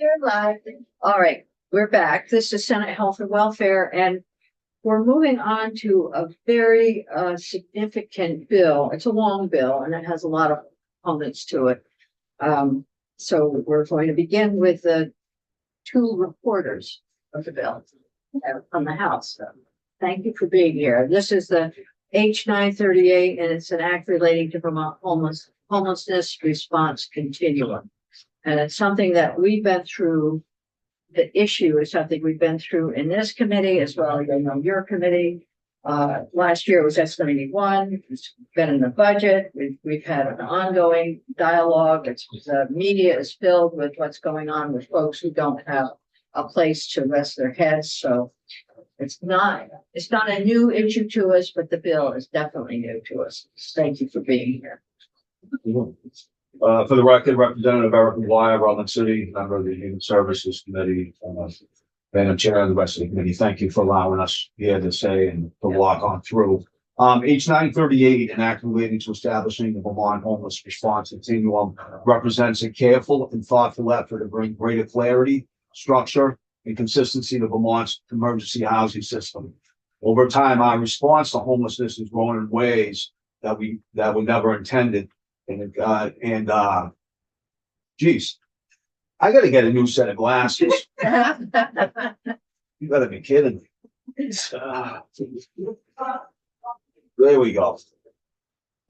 You're live. All right, we're back. This is Senate Health and Welfare, and we're moving on to a very significant bill. It's a long bill, and it has a lot of components to it. So we're going to begin with the two reporters of the bill from the House. So thank you for being here. This is the H 938, and it's an act relating to Vermont homelessness response continuum. And it's something that we've been through. The issue is something we've been through in this committee as well as your committee. Last year was S91. It's been in the budget. We've had an ongoing dialogue. The media is filled with what's going on with folks who don't have a place to rest their heads. So it's not a new issue to us, but the bill is definitely new to us. Thank you for being here. For the record, Representative Eric McGuire, Rutland City, member of the Human Services Committee, and chair of the rest of the committee. Thank you for allowing us here to say and to walk on through. H 938, an act relating to establishing the Vermont homeless response continuum, represents a careful and thoughtful effort to bring greater clarity, structure, and consistency to Vermont's emergency housing system. Over time, our response to homelessness has grown in ways that were never intended. Geez, I gotta get a new set of glasses. You gotta be kidding me. There we go.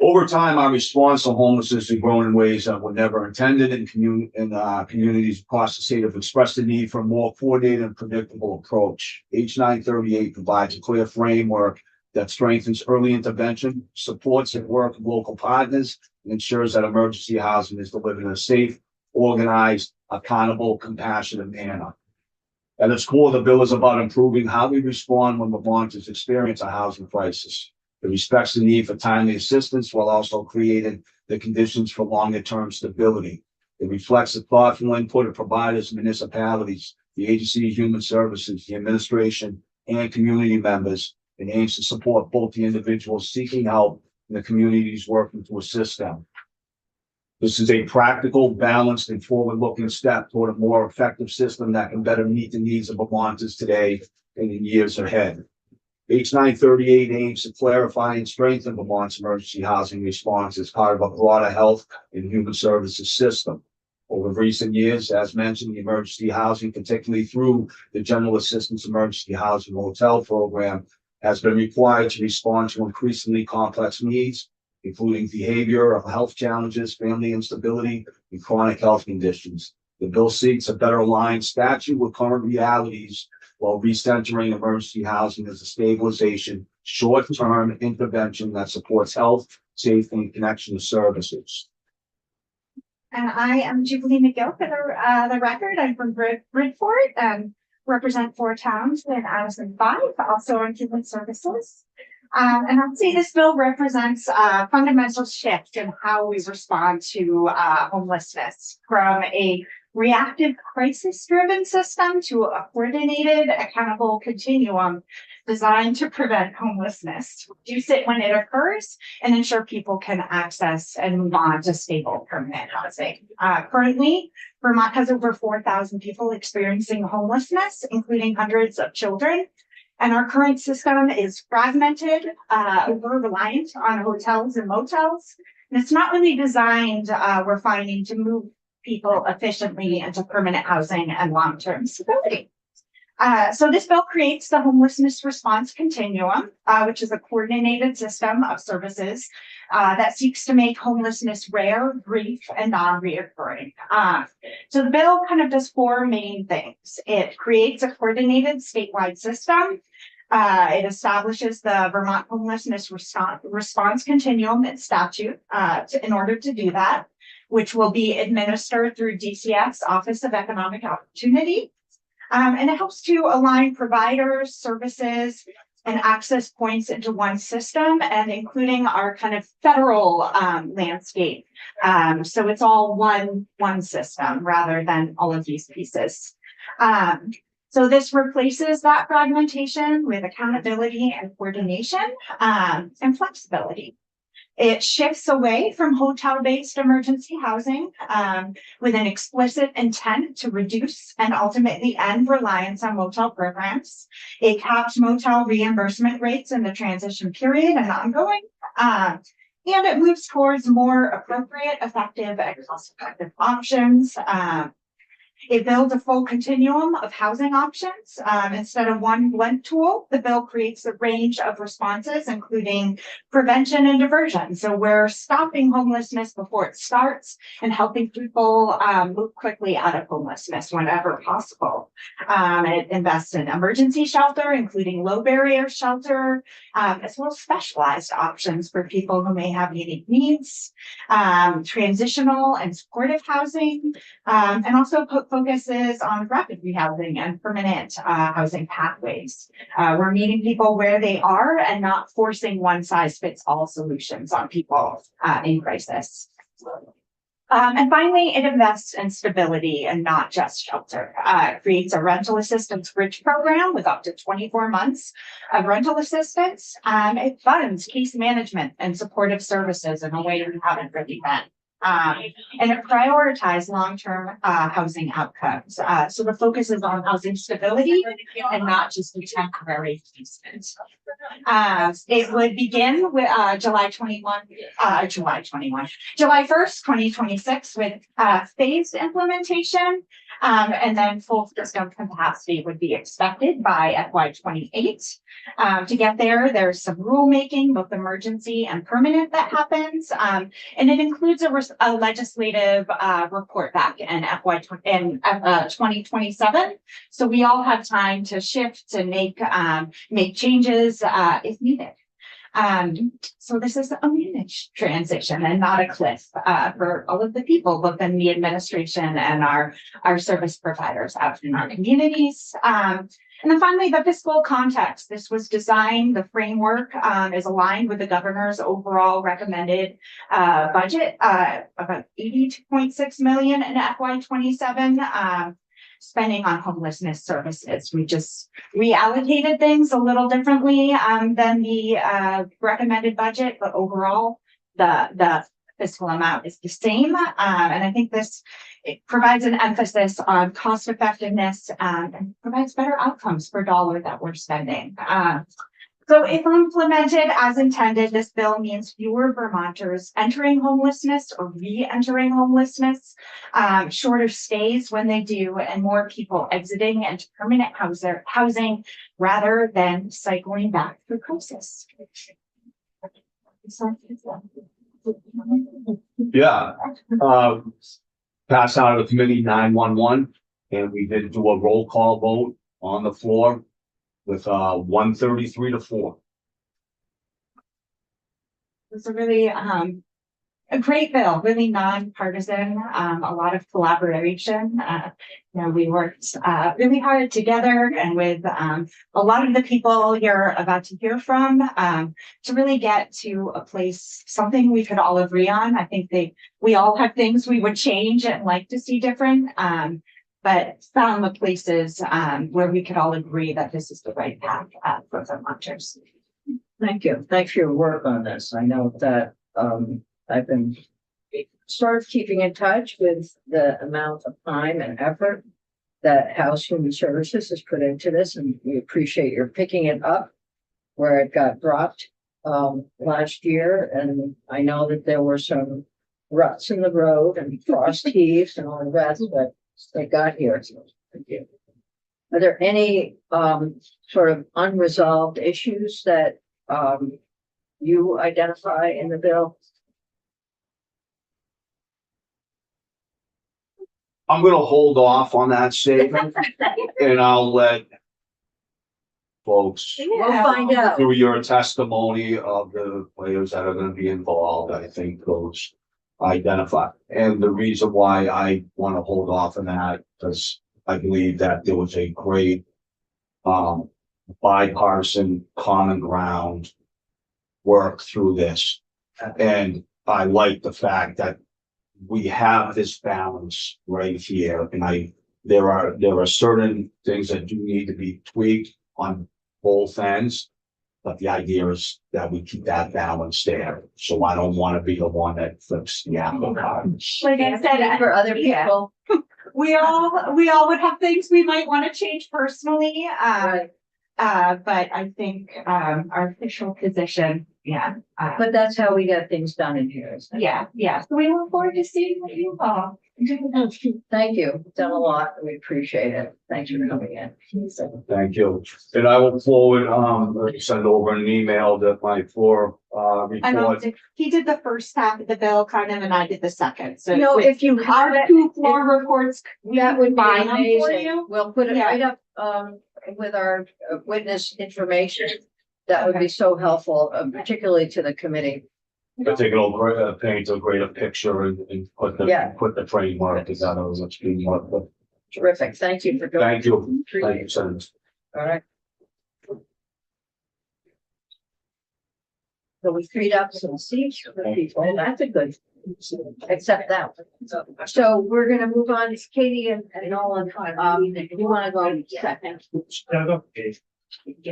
Over time, our response to homelessness has grown in ways that were never intended, and communities across the state have expressed the need for a more coordinated and predictable approach. H 938 provides a clear framework that strengthens early intervention, supports and work with local partners, and ensures that emergency housing is delivered in a safe, organized, accountable, compassionate manner. At its core, the bill is about improving how we respond when Vermonters experience a housing crisis. It respects the need for timely assistance while also creating the conditions for longer-term stability. It reflects the thoughtful input of providers, municipalities, the Agency of Human Services, the administration, and community members, and aims to support both the individuals seeking help and the communities working to assist them. This is a practical, balanced, and forward-looking step toward a more effective system that can better meet the needs of Vermonters today and in years ahead. H 938 aims to clarify and strengthen Vermont's emergency housing response as part of a broader health and human services system. Over recent years, as mentioned, the emergency housing, particularly through the General Assistance Emergency Housing Hotel Program, has been required to respond to increasingly complex needs, including behavioral health challenges, family instability, and chronic health conditions. The bill seeks a better aligned statute with current realities while recentering emergency housing as a stabilization, short-term intervention that supports health, safety, and connection to services. And I am Jubilee McGill for the record. I'm from Bridport and represent 4 towns in Addison 5, also on human services. And I'd say this bill represents a fundamental shift in how we respond to homelessness from a reactive crisis-driven system to a coordinated, accountable continuum designed to prevent homelessness, reduce it when it occurs, and ensure people can access and move on to stable permanent housing. Currently, Vermont has over 4,000 people experiencing homelessness, including hundreds of children. And our current system is fragmented, over-reliant on hotels and motels. And it's not really designed, we're finding, to move people efficiently into permanent housing and long-term stability. So this bill creates the homelessness response continuum, which is a coordinated system of services that seeks to make homelessness rare, brief, and non-reoccurring. So the bill kind of does 4 main things. It creates a coordinated statewide system. It establishes the Vermont homelessness response continuum in statute in order to do that, which will be administered through DCF's Office of Economic Opportunity. And it helps to align providers, services, and access points into one system, and including our kind of federal landscape. So it's all one system rather than all of these pieces. So this replaces that fragmentation with accountability and coordination and flexibility. It shifts away from hotel-based emergency housing with an explicit intent to reduce and ultimately end reliance on motel programs. It caps motel reimbursement rates in the transition period and ongoing. And it moves towards more appropriate, effective, and cost-effective options. It builds a full continuum of housing options. Instead of one blunt tool, the bill creates a range of responses, including prevention and diversion. So we're stopping homelessness before it starts and helping people move quickly out of homelessness whenever possible. It invests in emergency shelter, including low barrier shelter, as well as specialized options for people who may have unique needs, transitional and supportive housing, and also focuses on rapid rehousing and permanent housing pathways. We're meeting people where they are and not forcing one size fits all solutions on people in crisis. And finally, it invests in stability and not just shelter. It creates a rental assistance bridge program with up to 24 months of rental assistance. It funds case management and supportive services in a way we haven't really been. And it prioritizes long-term housing outcomes. So the focus is on housing stability and not just the temporary placement. It would begin with July 1st, 2026 with phased implementation. And then full system capacity would be expected by FY28. To get there, there's some rulemaking, both emergency and permanent, that happens. And it includes a legislative report back in 2027. So we all have time to shift and make changes if needed. So this is a managed transition and not a cliff for all of the people, both in the administration and our service providers out in our communities. And then finally, the fiscal context. This was designed, the framework is aligned with the governor's overall recommended budget of about $82.6 million in FY27. Spending on homelessness services. We just reallocated things a little differently than the recommended budget, but overall the fiscal amount is the same. And I think it provides an emphasis on cost effectiveness and provides better outcomes per dollar that we're spending. So if implemented as intended, this bill means fewer Vermonters entering homelessness or re-entering homelessness, shorter stays when they do, and more people exiting into permanent housing rather than cycling back through crisis. Yeah. Passed out of the committee 911, and we did do a roll call vote on the floor with 133 to 4. It's a really a great bill, really nonpartisan, a lot of collaboration. We worked really hard together and with a lot of the people you're about to hear from to really get to a place, something we could all agree on. I think we all have things we would change and like to see different. But found the places where we could all agree that this is the right path for Vermonters. Thank you. Thanks for your work on this. I know that I've been sort of keeping in touch with the amount of time and effort that House Human Services has put into this, and we appreciate your picking it up where it got dropped last year. And I know that there were some ruts in the road and frost heaves and all the rest, but they got here. So thank you. Are there any sort of unresolved issues that you identify in the bill? I'm going to hold off on that statement, and I'll let folks, We'll find out. through your testimony of the players that are going to be involved, I think those identify. And the reason why I want to hold off on that, because I believe that there was a great bipartisan common ground work through this. And I like the fact that we have this balance right here. And there are certain things that do need to be tweaked on both ends. But the idea is that we keep that balanced there. So I don't want to be the one that flips the apple cart. Like I said, For other yeah. people, we all would have things we might want to change personally. right, But I think, our official position, yeah. but that's how we get things done in here, isn't it? Yeah. So we look forward to seeing what you all do. Thank you, You've done a lot, we appreciate it, thanks for coming in. Thank you. And I will forward, send over an email that my floor, report. He did the first half of the bill kind of, and I did the second. So You know, if you have our it, two floor reports, that would be combine them for amazing. you. We'll put it Yeah. right up, with our witness information. That would be so helpful, particularly to the committee. I think it'll paint a greater picture and put Yeah. the framework together as it's being worked with. Terrific, thank you for doing. Thank you. Thank you, Senator. All right. So we freed up some seats for people, that's a good, except that. one. So we're gonna move on to Katie and Nolan, you wanna go second? I'll go Pete.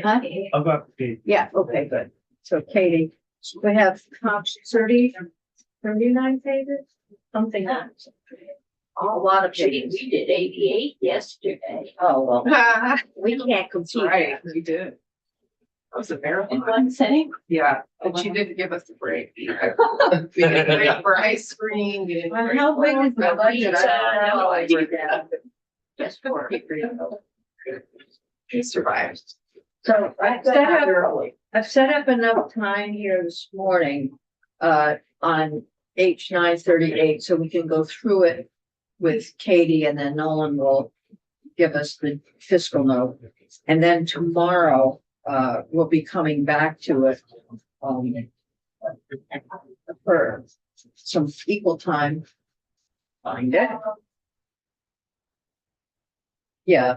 Huh? I'll go Pete. Yeah, okay, good. So Katie, we have 39 pages, something like that. A lot of pages. We did 88 yesterday. Oh, well, Ah, we can't compete. Right, we did. That was a In marathon. one sitting? Yeah, but she didn't give us a break. We didn't break for ice cream. We didn't Well, break how big is the for budget? pizza. I don't know. No idea. Just for. He survived. So I've set up enough time here this morning, on H 938, so we can go through it with Katie, and then Nolan will give us the fiscal note. And then tomorrow, we'll be coming back to it, for some equal time. Find it. Yeah,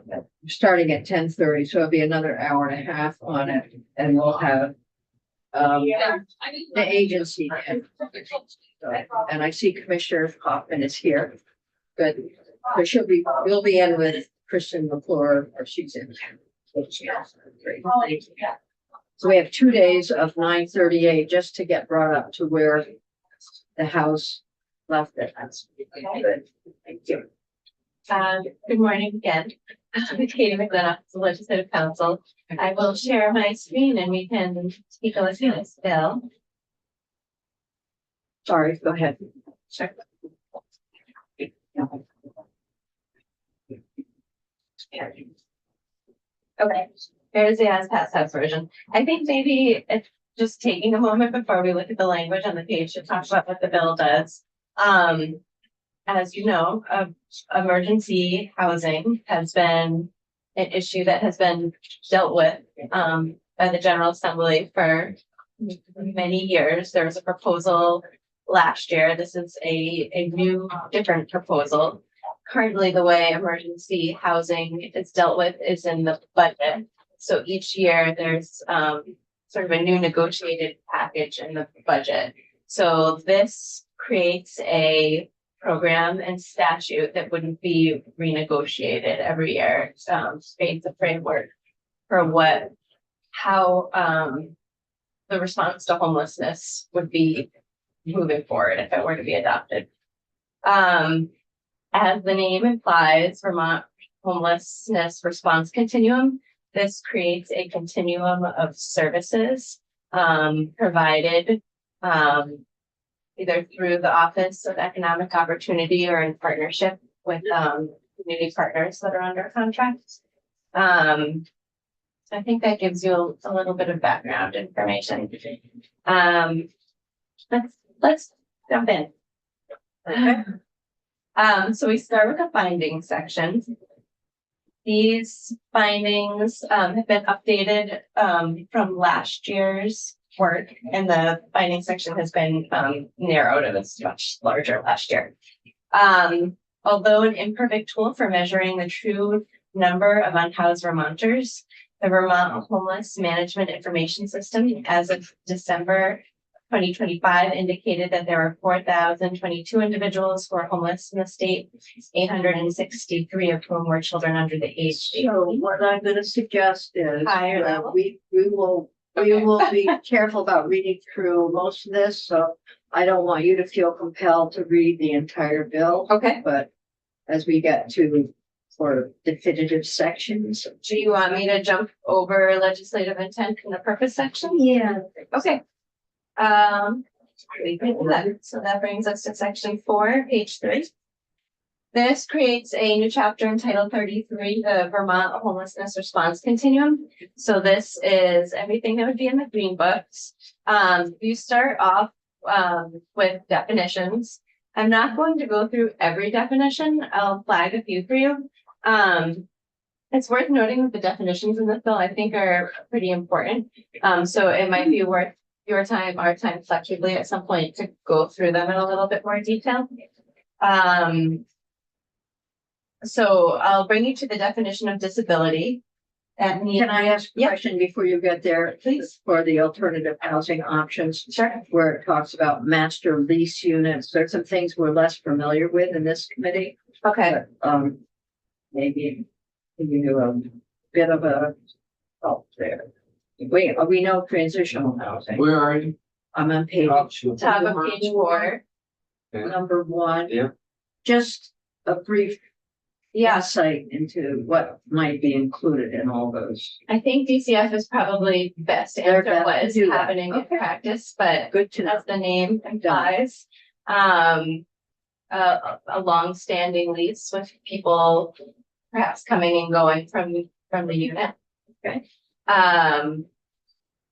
starting at 10:30, so it'll be another hour and a half on it, and we'll have the agency. And I see Commissioner Hoffman is here. Good, but we'll be in with Kristen McClure, or she's in. Great. So we have 2 days of 938 just to get brought up to where the House left it. That's good. Thank you. Good morning again. I'm Katie McGlynn, the Legislative Council. I will share my screen and we can take a look at this bill. Sorry, go ahead. Sure. Okay, here's the as passed House version. I think maybe it's just taking a moment before we look at the language on the page to talk about what the bill does. As you know, emergency housing has been an issue that has been dealt with by the General Assembly for many years. There was a proposal last year. This is a new, different proposal. Currently, the way emergency housing is dealt with is in the budget. So each year there's sort of a new negotiated package in the budget. So this creates a program and statute that wouldn't be renegotiated every year. Creates a framework for how the response to homelessness would be moving forward if it were to be adopted. As the name implies, Vermont Homelessness Response Continuum, this creates a continuum of services provided either through the Office of Economic Opportunity or in partnership with community partners that are under contract. I think that gives you a little bit of background information. Let's jump in. Okay. So we start with the findings section. These findings have been updated from last year's work, and the finding section has been narrowed. It was much larger last year. Although an imperfect tool for measuring the true number of unhoused Vermonters, the Vermont Homeless Management Information System as of December 2025 indicated that there were 4,022 individuals who are homeless in the state, 863 of whom were children under the age. So what I'm gonna suggest is Higher that level? we will We will be careful about reading through most of this, so I don't want you to feel compelled to read the entire bill. Okay, But as we get to for definitive sections. do you want me to jump over legislative intent in the purpose section? Yeah. Okay. We can do that. So that brings us to section 4, page 3. This creates a new chapter in Title 33, the Vermont Homelessness Response Continuum. So this is everything that would be in the green books. You start off with definitions. I'm not going to go through every definition. I'll flag a few for you. It's worth noting that the definitions in this bill, I think, are pretty important. So it might be worth your time, our time collectively at some point to go through them in a little bit more detail. So I'll bring you to the definition of disability. Can I ask a Yeah. question before you get there? Please. For the alternative housing options, Sure. where it talks about master lease units, there's some things we're less familiar with in this committee. Okay. But, maybe you do a bit of a help there. We know transitional housing. Where are you? I'm on page. Top of page 4. Number 1. Yeah. Just a brief Yeah, insight into what might be included in all those. I think DCF is probably best to They're answer best what to is do that. happening in Okay. practice, but Good to know. as the name implies, a long-standing lease with people perhaps coming and going from the unit. Okay.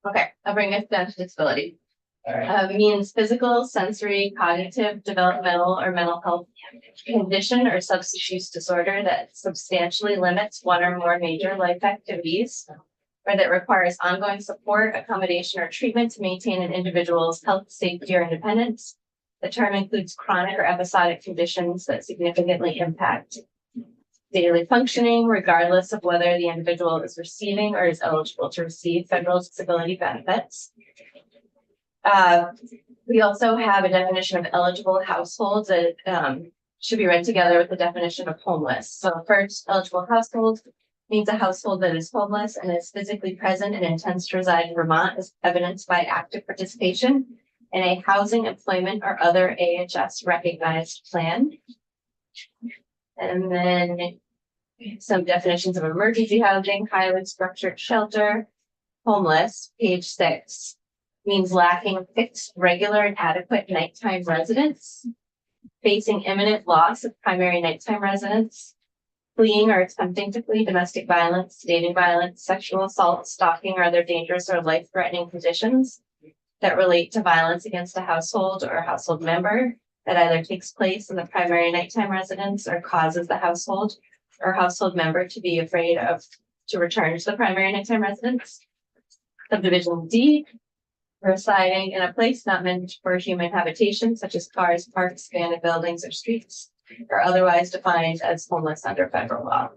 Okay, I'll bring us down to disability. Means physical, sensory, cognitive, developmental, or mental health condition or substance use disorder that substantially limits one or more major life activities, or that requires ongoing support, accommodation, or treatment to maintain an individual's health, safety, or independence. The term includes chronic or episodic conditions that significantly impact daily functioning, regardless of whether the individual is receiving or is eligible to receive federal disability benefits. We also have a definition of eligible households that should be read together with the definition of homeless. So first, eligible household means a household that is homeless and is physically present and intends to reside in Vermont, as evidenced by active participation in a housing, employment, or other AHS recognized plan. And then some definitions of emergency housing, highly structured shelter, homeless, page 6. Means lacking fixed, regular, and adequate nighttime residence, facing imminent loss of primary nighttime residence, fleeing or attempting to flee domestic violence, dating violence, sexual assault, stalking, or other dangerous or life-threatening conditions that relate to violence against a household or a household member that either takes place in the primary nighttime residence or causes the household or household member to be afraid to return to the primary nighttime residence. Subdivision D, residing in a place not meant for human habitation, such as cars, parks, abandoned buildings, or streets, or otherwise defined as homeless under federal law.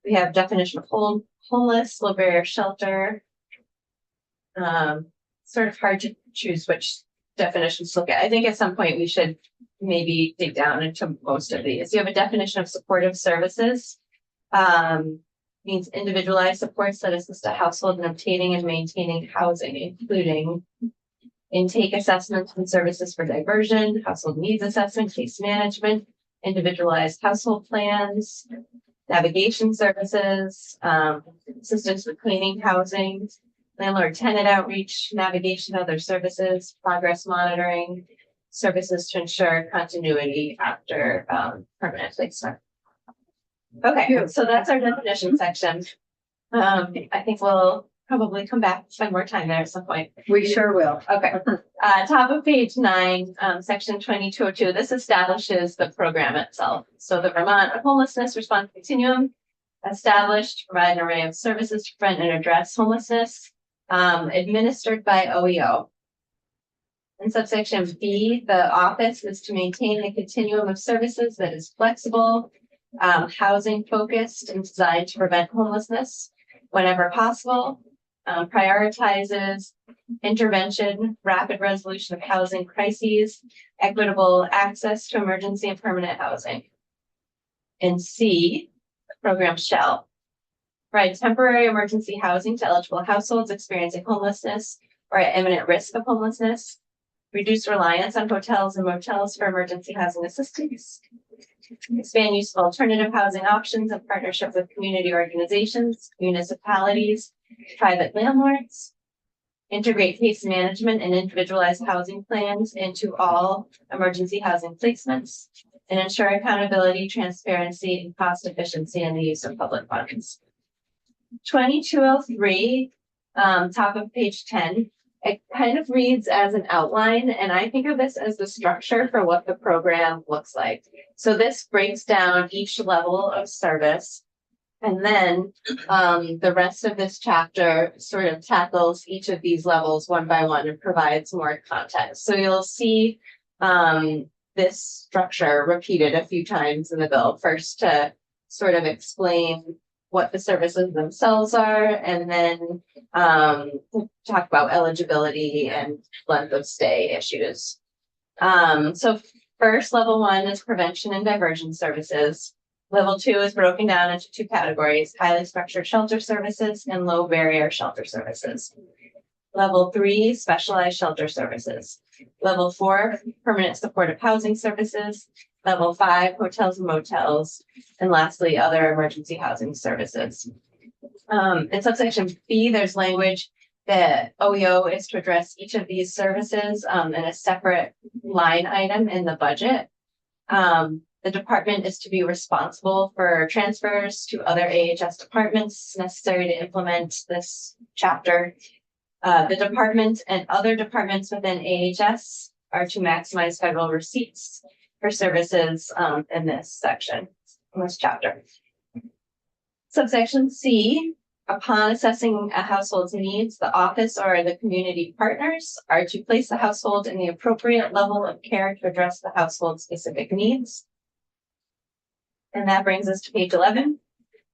We have definition of homeless, low barrier shelter. Sort of hard to choose which definitions to look at. I think at some point we should maybe dig down into most of these. You have a definition of supportive services. Means individualized supports that assist a household in obtaining and maintaining housing, including intake assessments and services for diversion, household needs assessment, case management, individualized household plans, navigation services, assistance with cleaning, housing, landlord tenant outreach, navigation, other services, progress monitoring, services to ensure continuity after permanent placement. Okay, so that's our definition section. I think we'll probably come back, spend more time there at some point. We sure will. Okay, top of page 9, section 2202, this establishes the program itself. So the Vermont Homelessness Response Continuum established to provide an array of services to prevent and address homelessness, administered by OEO. In subsection B, the office is to maintain a continuum of services that is flexible, housing focused, and designed to prevent homelessness whenever possible, prioritizes intervention, rapid resolution of housing crises, equitable access to emergency and permanent housing. And C, the program shall provide temporary emergency housing to eligible households experiencing homelessness or at imminent risk of homelessness, reduce reliance on hotels and motels for emergency housing assistance, expand use of alternative housing options in partnership with community organizations, municipalities, private landlords, integrate case management and individualized housing plans into all emergency housing placements, and ensure accountability, transparency, and cost efficiency in the use of public funds. 2203, top of page 10, it kind of reads as an outline, and I think of this as the structure for what the program looks like. So this breaks down each level of service. And then the rest of this chapter sort of tackles each of these levels one by one and provides more context. So you'll see this structure repeated a few times in the bill, first to sort of explain what the services themselves are, and then talk about eligibility and length of stay issues. So first, level 1 is prevention and diversion services. Level 2 is broken down into 2 categories: highly structured shelter services and low barrier shelter services. Level 3, specialized shelter services. Level 4, permanent supportive housing services. Level 5, hotels and motels. And lastly, other emergency housing services. In subsection B, there's language that OEO is to address each of these services in a separate line item in the budget. The department is to be responsible for transfers to other AHS departments necessary to implement this chapter. The department and other departments within AHS are to maximize federal receipts for services in this section, in this chapter. Subsection C, upon assessing a household's needs, the office or the community partners are to place the household in the appropriate level of care to address the household's specific needs. And that brings us to page 11.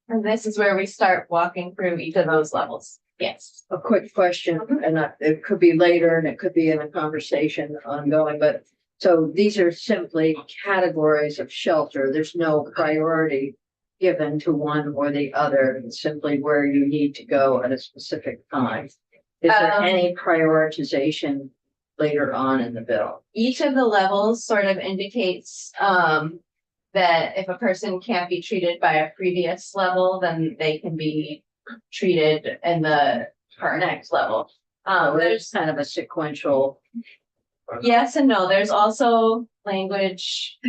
And this is where we start walking through each of those levels. Yes. A quick question, and it could be later and it could be in a conversation ongoing, but so these are simply categories of shelter. There's no priority given to one or the other. It's simply where you need to go at a specific time. Is there any prioritization later on in the bill? Each of the levels sort of indicates that if a person can't be treated by a previous level, then they can be treated in the next level. There's kind of a sequential. Yes and no. There's also language.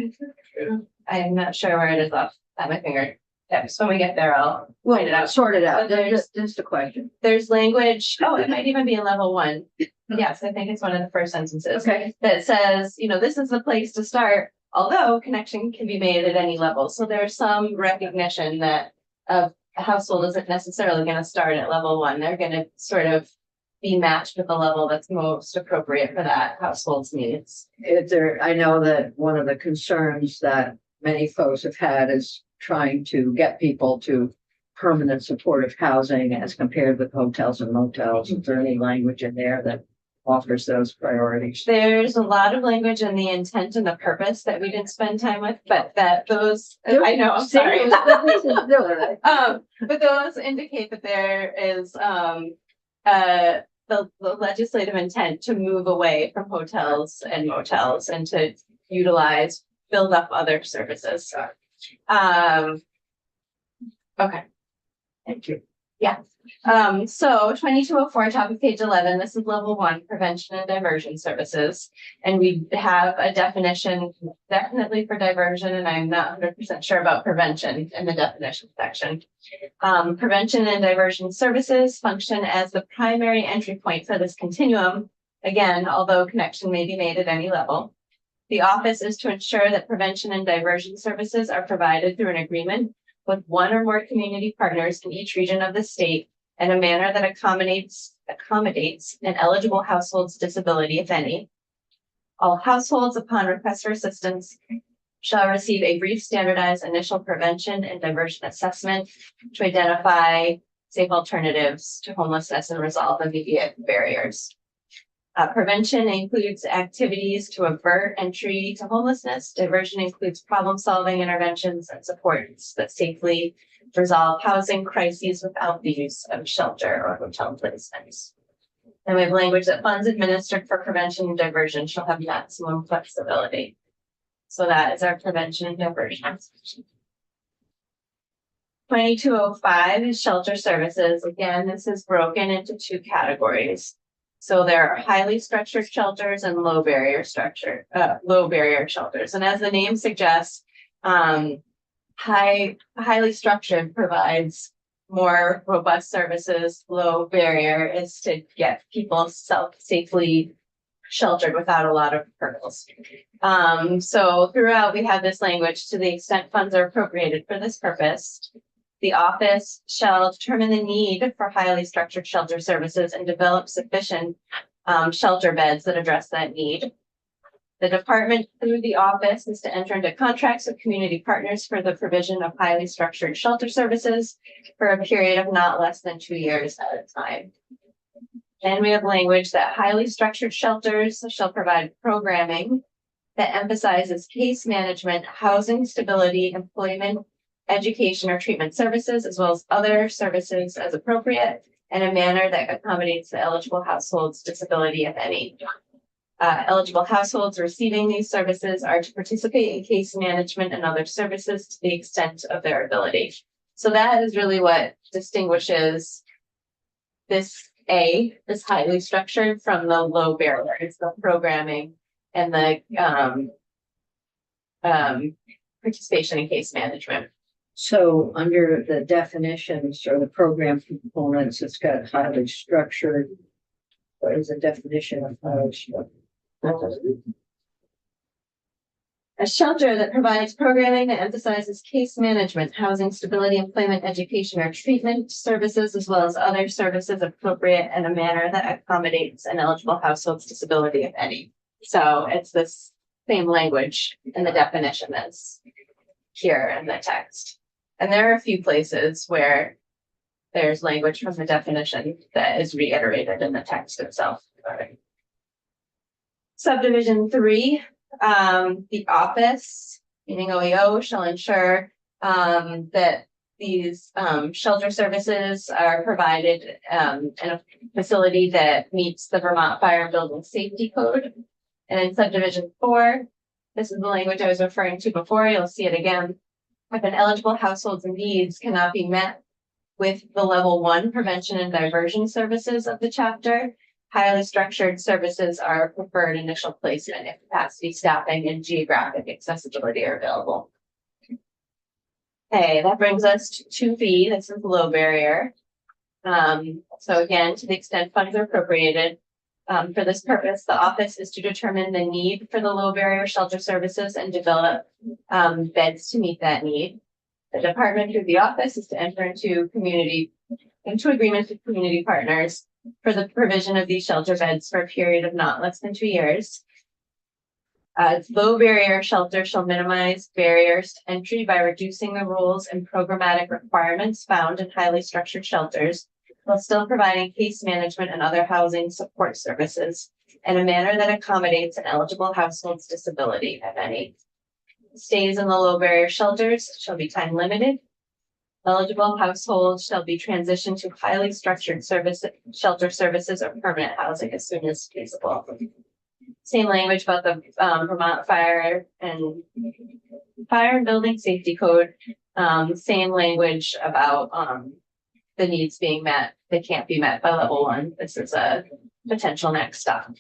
I'm not sure where it is off at my finger. So when we get there, I'll point it out. Sort it out. But there's- Just a question. There's language. Oh, it might even be in level 1. Yes, I think it's one of the first sentences Okay. that says, you know, this is the place to start, although connection can be made at any level. So there's some recognition that a household isn't necessarily going to start at level 1. They're going to sort of be matched with the level that's most appropriate for that household's needs. I know that one of the concerns that many folks have had is trying to get people to permanent supportive housing as compared with hotels and motels. Is there any language in there that offers those priorities? There's a lot of language in the intent and the purpose that we didn't spend time with, but that those, I know, I'm sorry. But those indicate that there is the legislative intent to move away from hotels and motels and to build up other services. Okay. Thank you. So 2204, top of page 11, this is level 1, prevention and diversion services. And we have a definition definitely for diversion, and I'm not 100% sure about prevention in the definition section. Prevention and diversion services function as the primary entry point for this continuum. Again, although connection may be made at any level. The office is to ensure that prevention and diversion services are provided through an agreement with one or more community partners in each region of the state in a manner that accommodates an eligible household's disability, if any. All households, upon request for assistance, shall receive a brief standardized initial prevention and diversion assessment to identify safe alternatives to homelessness and resolve immediate barriers. Prevention includes activities to avert entry to homelessness. Diversion includes problem-solving interventions and supports that safely resolve housing crises without the use of shelter or hotel placements. And we have language that funds administered for prevention and diversion shall have maximum flexibility. So that is our prevention and diversion. 2205 is shelter services. Again, this is broken into two categories. So there are highly structured shelters and low barrier shelters. And as the name suggests, highly structured provides more robust services. Low barrier is to get people safely sheltered without a lot of hurdles. So throughout we have this language: to the extent funds are appropriated for this purpose, the office shall determine the need for highly structured shelter services and develop sufficient shelter beds that address that need. The department through the office is to enter into contracts with community partners for the provision of highly structured shelter services for a period of not less than 2 years at a time. And we have language that highly structured shelters shall provide programming that emphasizes case management, housing stability, employment, education or treatment services, as well as other services as appropriate, in a manner that accommodates the eligible household's disability, if any. Eligible households receiving these services are to participate in case management and other services to the extent of their ability. So that is really what distinguishes this highly structured from the low barrier. It's the programming and the participation in case management. So under the definitions or the program components, it's got highly structured. What is the definition of highly structured? A shelter that provides programming that emphasizes case management, housing stability, employment, education, or treatment services, as well as other services appropriate in a manner that accommodates an eligible household's disability, if any. So it's this same language in the definition that's here in the text. And there are a few places where there's language from the definition that is reiterated in the text itself. Subdivision 3, the office, meaning OEO, shall ensure that these shelter services are provided in a facility that meets the Vermont Fire and Building Safety Code. And in subdivision 4, this is the language I was referring to before. You'll see it again. If an eligible household's needs cannot be met with the level 1 prevention and diversion services of the chapter, highly structured services are preferred initial placement if capacity, staffing, and geographic accessibility are available. Okay, that brings us to 2B. This is low barrier. So again, to the extent funds are appropriated for this purpose, the office is to determine the need for the low barrier shelter services and develop beds to meet that need. The department through the office is to enter into agreements with community partners for the provision of these shelter beds for a period of not less than 2 years. Low barrier shelter shall minimize barriers to entry by reducing the rules and programmatic requirements found in highly structured shelters, while still providing case management and other housing support services in a manner that accommodates an eligible household's disability, if any. Stays in the low barrier shelters shall be time limited. Eligible households shall be transitioned to highly structured shelter services or permanent housing as soon as feasible. Same language about the Vermont Fire and Building Safety Code. Same language about the needs being met. They can't be met by level 1. This is a potential next step.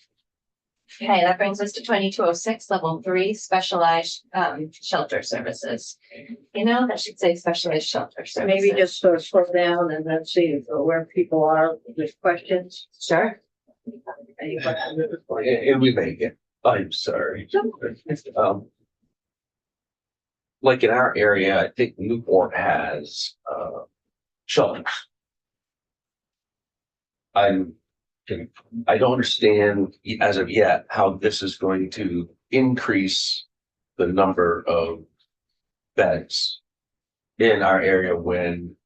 Okay, that brings us to 2206, level 3, specialized shelter services. That should say specialized shelter services. Maybe just sort of slow down and then see where people are with questions. Sure. Anybody? And we make it. I'm sorry. Like in our area, I think Newport has shelters. I don't understand as of yet how this is going to increase the number of beds in our area when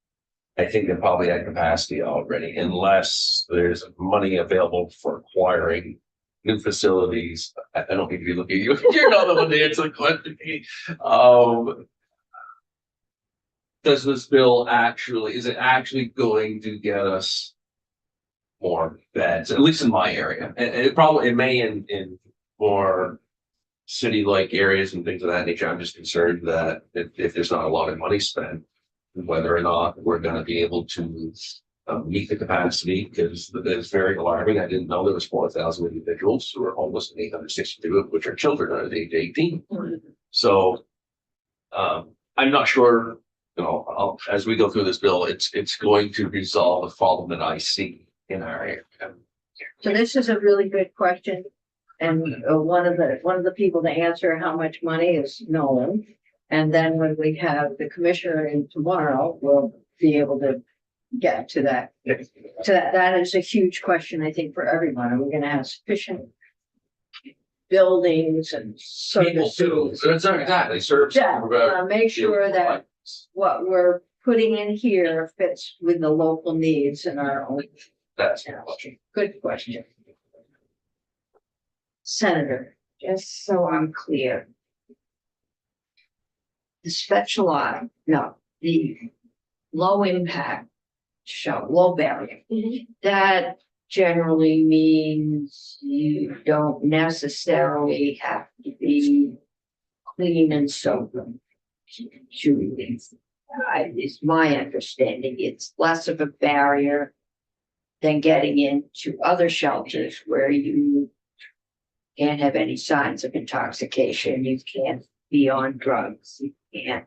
I think they're probably at capacity already, unless there's money available for acquiring new facilities, I don't need to be looking at you, you're not the one to answer the question. Does this bill is it actually going to get us more beds, at least in my area? And it may in more city-like areas and things of that nature. I'm just concerned that if there's not a lot of money spent, whether or not we're gonna be able to meet the capacity, because it's very alarming. I didn't know there was 4,000 individuals who are homeless and 862 of which are children under the age of 18. So I'm not sure, as we go through this bill, it's going to resolve the problem that I see in our area. So this is a really good question. And one of the people to answer how much money is Nolan. And then when we have the commissioner in tomorrow, we'll be able to get to that. That is a huge question, I think, for everyone. Are we gonna have sufficient buildings and People too, services? so it's not exactly service. Yeah, make sure that what we're putting in here fits with the local needs and our own. That's the question. Good question. Senator, just so I'm clear. The specialized, no, the low impact low barrier. That generally means you don't necessarily have to be clean and sober. Is my understanding. It's less of a barrier than getting into other shelters where you can't have any signs of intoxication, you can't be on drugs, you can't.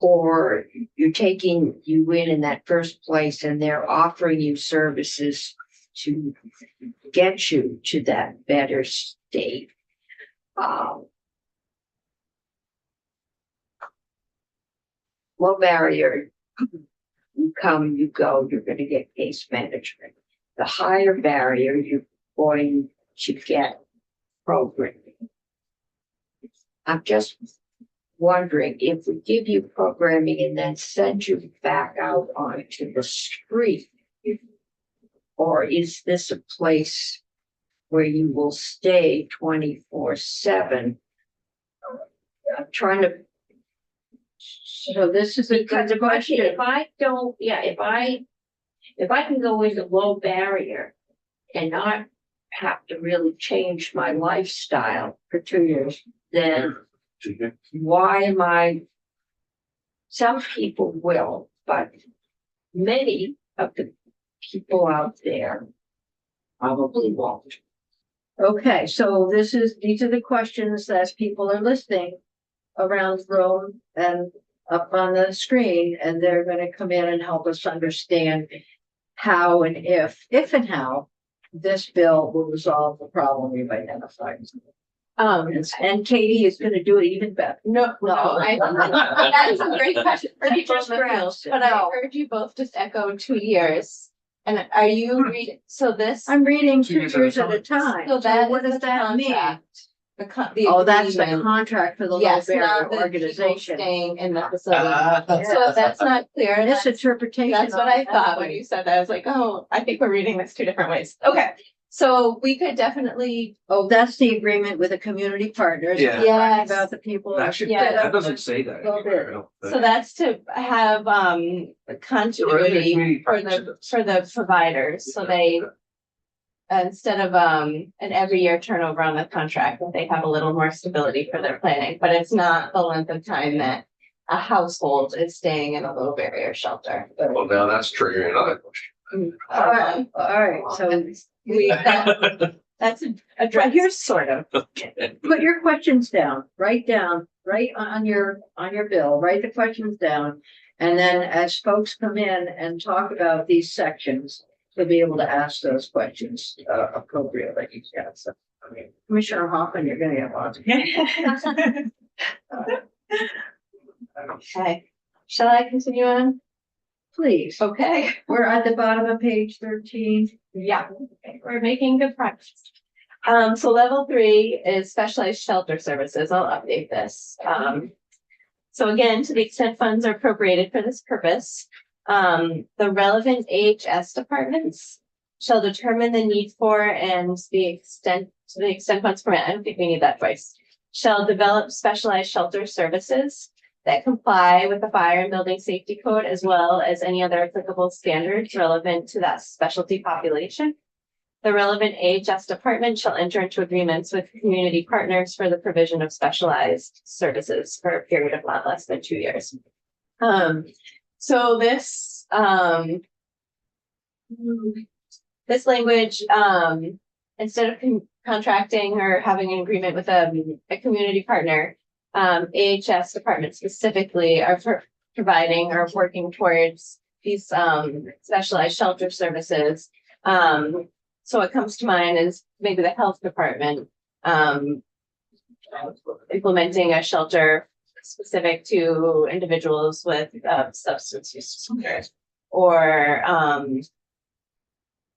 Or you're taking you in that first place and they're offering you services to get you to that better state. Low barrier, you come, you go, you're gonna get case management. The higher barrier, you're going to get programming. I'm just wondering if we give you programming and then send you back out onto the street, or is this a place where you will stay 24/7? I'm trying to. So this is a good question. If I don't, if I can go into low barrier and not have to really change my lifestyle For 2 years, then why am I? Some people will, but many of the people out there probably won't. okay, so these are the questions that people are listing around the room and up on the screen, and they're gonna come in and help us understand how and if and how this bill will resolve the problem we've identified. And Katie is gonna do it even better. No, that is a great question for people in the field, grasped it. but I No. heard you both just echo 2 years. And are you reading, so this, I'm reading 2 2 years at a years at a time. so that what is does the that mean? contract. The Oh, that's the agreement. contract for the low Yes, barrier not the people organization. staying in the facility. Ah. So if that's not clear, that's Misinterpretation. what I thought when you said that. I was like, oh, I think we're reading this 2 different ways. Okay, so we could definitely, Oh, that's the agreement with the community partners. Yeah. yes. About the people. Actually, Yeah. that doesn't say that. Well, anywhere, I don't think. So that's to have continuity for the providers, so they. Instead of an every year turnover on the contract, that they have a little more stability for their planning, but it's not the length of time that. A household is staying in a low barrier shelter. Well, now that's triggering another question. All right, so That's addressed sort of. put your questions down, write on your bill, write the questions down. And then as folks come in and talk about these sections, to be able to ask those questions appropriately. Yeah, so, Commissioner Hoffman, you're gonna get lots. Okay, shall I continue on? Please, Okay. we're at the bottom of page 13. Yeah, we're making good progress. So level 3 is specialized shelter services. I'll update this. So again, to the extent funds are appropriated for this purpose, the relevant AHS departments shall determine the need for and to the extent funds permit, I don't think we need that twice. Shall develop specialized shelter services that comply with the fire and building safety code as well as any other applicable standards relevant to that specialty population. The relevant AHS department shall enter into agreements with community partners for the provision of specialized services for a period of not less than 2 years. So this language, instead of contracting or having an agreement with a community partner, AHS department specifically are providing or working towards these specialized shelter services. So what comes to mind is maybe the health department implementing a shelter specific to individuals with substance use disorders, or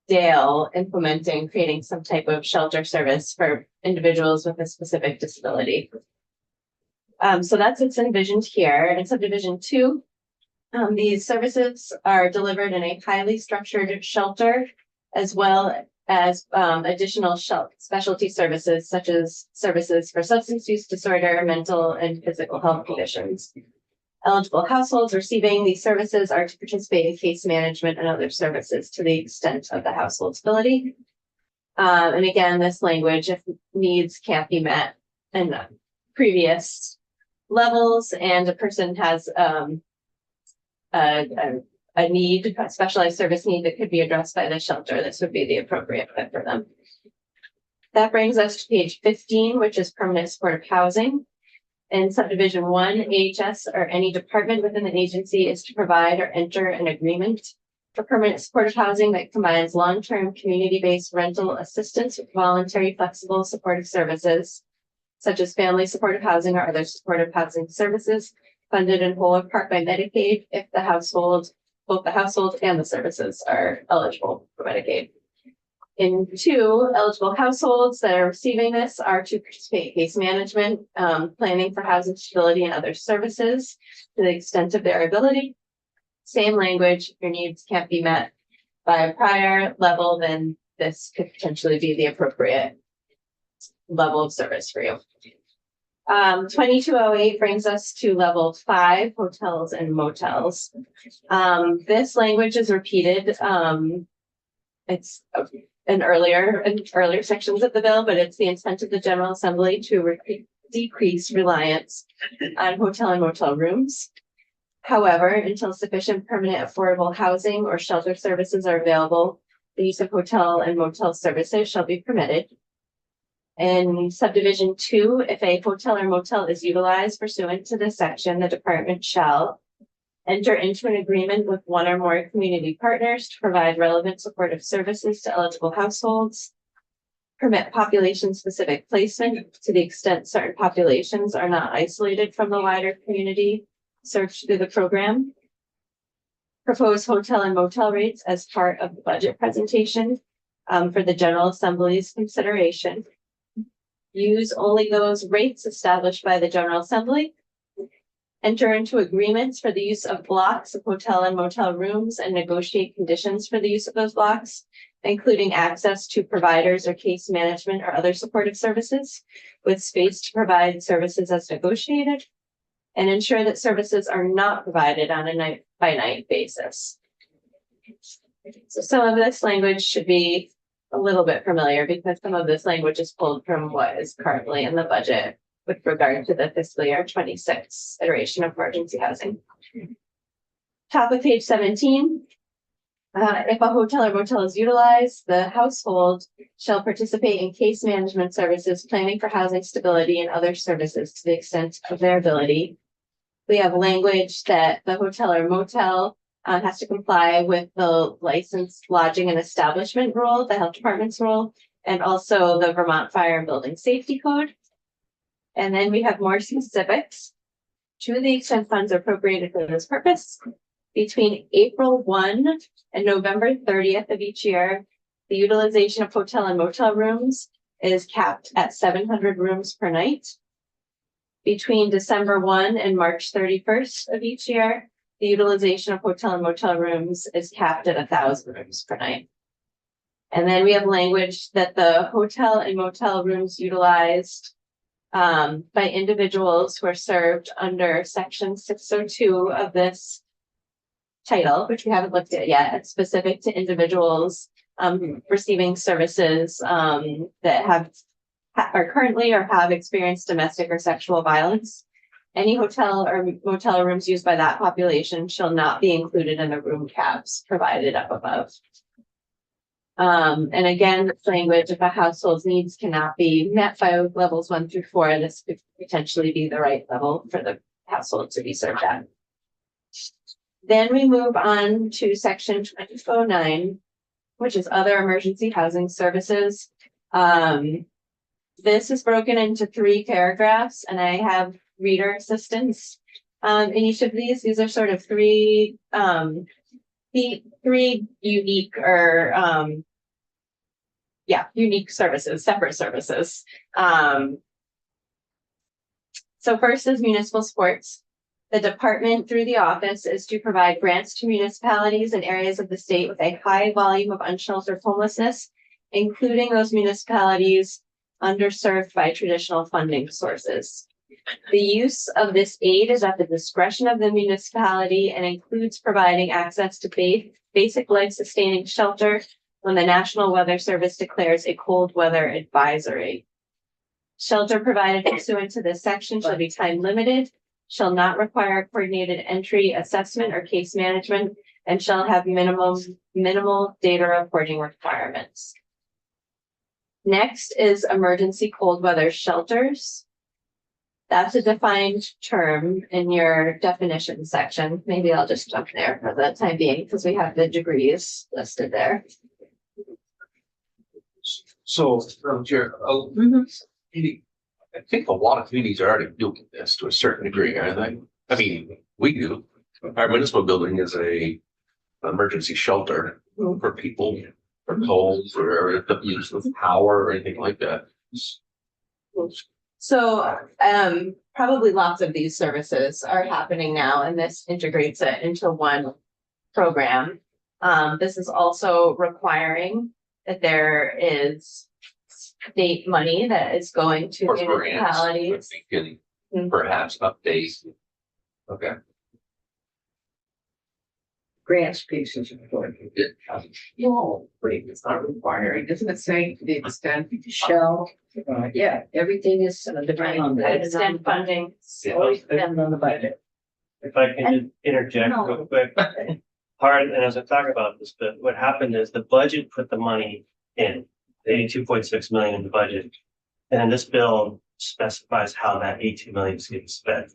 Dale creating some type of shelter service for individuals with a specific disability. So that's what's envisioned here. In subdivision 2, these services are delivered in a highly structured shelter, as well as additional specialty services such as services for substance use disorder, mental and physical health conditions. Eligible households receiving these services are to participate in case management and other services to the extent of the household's ability. And again, this language, if needs can't be met in previous levels and a person has a need, a specialized service need that could be addressed by the shelter, this would be the appropriate fit for them. That brings us to page 15, which is permanent supportive housing. In subdivision 1, AHS or any department within the agency is to provide or enter an agreement for permanent supportive housing that combines long-term community-based rental assistance with voluntary flexible supportive services, such as family supportive housing or other supportive housing services funded in whole or part by Medicaid if both the household and the services are eligible for Medicaid. In 2, eligible households that are receiving this are to participate in case management, planning for housing stability and other services to the extent of their ability. Same language, if your needs can't be met by a prior level, then this could potentially be the appropriate level of service for you. 2208 brings us to level 5, hotels and motels. This language is repeated. It's in earlier sections of the bill, but it's the intent of the General Assembly to decrease reliance on hotel and motel rooms. However, until sufficient permanent affordable housing or shelter services are available, the use of hotel and motel services shall be permitted. In subdivision 2, if a hotel or motel is utilized pursuant to this section, the department shall enter into an agreement with one or more community partners to provide relevant supportive services to eligible households, permit population-specific placement to the extent certain populations are not isolated from the wider community served through the program, propose hotel and motel rates as part of the budget presentation for the General Assembly's consideration. Use only those rates established by the General Assembly. Enter into agreements for the use of blocks of hotel and motel rooms and negotiate conditions for the use of those blocks, including access to providers or case management or other supportive services with space to provide services as negotiated, and ensure that services are not provided on a night-by-night basis. So some of this language should be a little bit familiar because some of this language is pulled from what is currently in the budget with regard to the fiscal year 26 iteration of emergency housing. Top of page 17. If a hotel or motel is utilized, the household shall participate in case management services, planning for housing stability and other services to the extent of their ability. We have language that the hotel or motel has to comply with the licensed lodging and establishment rule, the health department's rule, and also the Vermont Fire and Building Safety Code. And then we have more specifics. To the extent funds are appropriated for this purpose, between April 1 and November 30th of each year, the utilization of hotel and motel rooms is capped at 700 rooms per night. Between December 1 and March 31st of each year, the utilization of hotel and motel rooms is capped at 1,000 rooms per night. And then we have language that the hotel and motel rooms utilized by individuals who are served under section 602 of this title, which we haven't looked at yet. It's specific to individuals receiving services that are currently or have experienced domestic or sexual violence. Any hotel or motel rooms used by that population shall not be included in the room caps provided up above. And again, this language, if a household's needs cannot be met by levels 1 through 4, this could potentially be the right level for the household to be served at. Then we move on to section 2009, which is other emergency housing services. This is broken into 3 paragraphs, and I have reader assistance in each of these. These are sort of three unique or unique services, separate services. So first is municipal sports. The department through the office is to provide grants to municipalities and areas of the state with a high volume of unsheltered homelessness, including those municipalities underserved by traditional funding sources. The use of this aid is at the discretion of the municipality and includes providing access to basic life-sustaining shelter when the National Weather Service declares a cold weather advisory. Shelter provided pursuant to this section shall be time limited, shall not require coordinated entry, assessment, or case management, and shall have minimal data reporting requirements. Next is emergency cold weather shelters. That's a defined term in your definition section. Maybe I'll just jump there for the time being because we have the degrees listed there. So, Chair, I think a lot of communities are already doing this to a certain degree, aren't they? I mean, we do. Our municipal building is an emergency shelter for people, for cold, for use of power or anything like that. So probably lots of these services are happening now, and this integrates it into one program. This is also requiring that there is state money that is going to Or grants, municipalities. I think, and perhaps updates. Okay. Grants pieces of important. No, wait, it's not requiring, isn't it saying to the extent? Shall, yeah, everything is depending on that. Extend funding. Always depend on the budget. If I can just interject No. real quick. And as I talk about this, but what happened is the budget put the money in, the 82.6 million in the budget. And then this bill specifies how that 18 million is getting spent.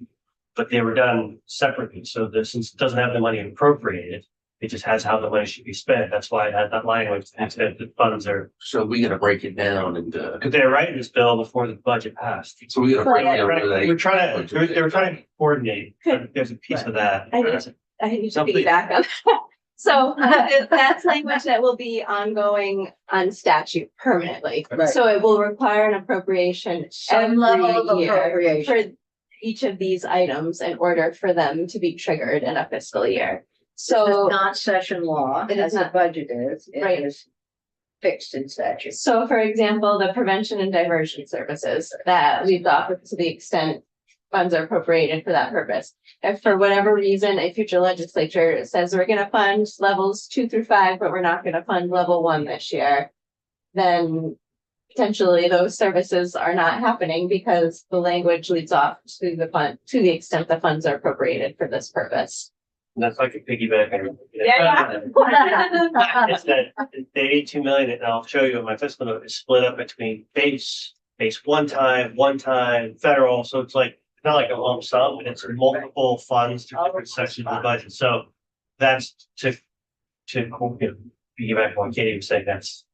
But they were done separately, so this, since it doesn't have the money appropriated, it just has how the money should be spent. That's why it had that language, that the funds are, So we gotta break it down and, because they were writing this bill before the budget passed. so we gotta break Well, down where They they. were trying to, they were trying to coordinate, but there's a piece of that. I need to So please. piggyback on. So that's language that will be ongoing on statute permanently. Right. So it will require an appropriation Some level of every year appropriation. for each of these items in order for them to be triggered in a fiscal year. So, It's not session law, It is as the not. budget is, it Right. is fixed in statute. so for example, the prevention and diversion services that leaves off to the extent funds are appropriated for that purpose. If for whatever reason, a future legislature says we're gonna fund levels 2 through 5, but we're not gonna fund level 1 this year, then potentially those services are not happening because the language leads off to the fund, to the extent the funds are appropriated for this purpose. And that's like a piggyback. Yeah. It's that the 82 million, and I'll show you in my fiscal note, is split up between base one time, federal, so it's like, not like a lump sum, but it's multiple funds to different sections of the budget, so that's to piggyback on what Katie was saying, that's.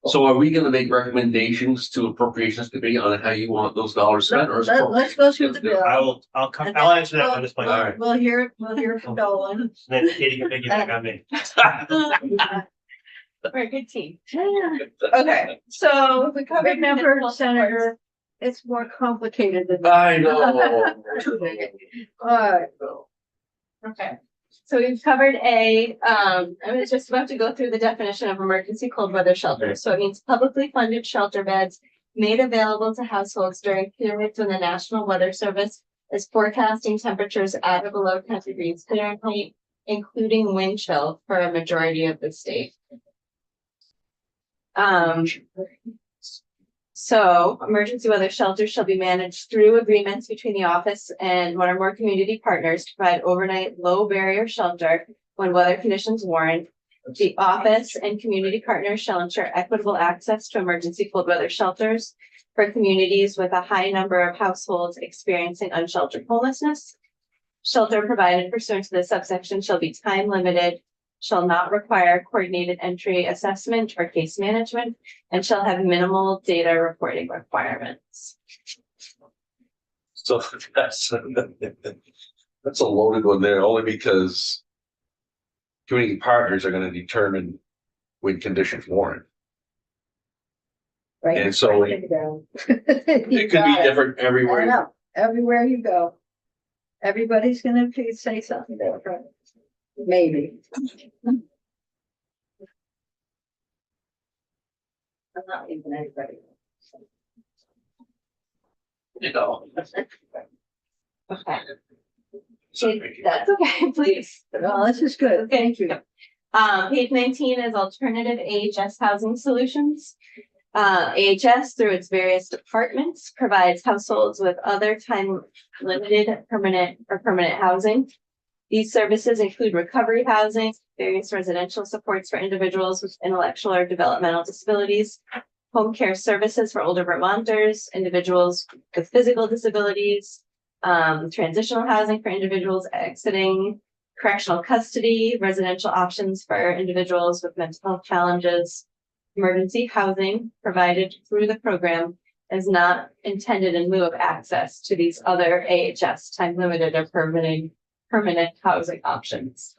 So are we gonna make recommendations to appropriations committee on how you want those dollars spent or? is it- Let's go through the bill. I'll answer that on this point, All right. We'll hear from Dolan. and then Katie can piggyback on me. We're a good team. Okay, so we covered. Remember, municipal Senator, it's more complicated than. I know. Uh, Okay, So we've covered I was just about to go through the definition of emergency cold weather shelter. So it means publicly funded shelter beds made available to households during periods when the National Weather Service is forecasting temperatures at or below 10 degrees Fahrenheit, including wind chill for a majority of the state. So emergency weather shelters shall be managed through agreements between the office and one or more community partners to provide overnight low barrier shelter when weather conditions warrant. The office and community partners shall ensure equitable access to emergency cold weather shelters for communities with a high number of households experiencing unsheltered homelessness. Shelter provided pursuant to this subsection shall be time limited, shall not require coordinated entry assessment or case management, and shall have minimal data reporting requirements. So that's a loaded one there, only because community partners are gonna determine when conditions warrant. Right. And so It it could be different I everywhere. know, everywhere you go. Everybody's gonna say something different. Maybe. I'm not even anybody. You know. Okay, Sorry. that's okay, please. Well, this is good. Thank you. Page 19 is alternative AHS housing solutions. AHS, through its various departments, provides households with other time limited permanent housing. These services include recovery housing, various residential supports for individuals with intellectual or developmental disabilities, home care services for older Vermonters, individuals with physical disabilities, transitional housing for individuals exiting correctional custody, residential options for individuals with mental health challenges. Emergency housing provided through the program is not intended in lieu of access to these other AHS time limited or permanent housing options.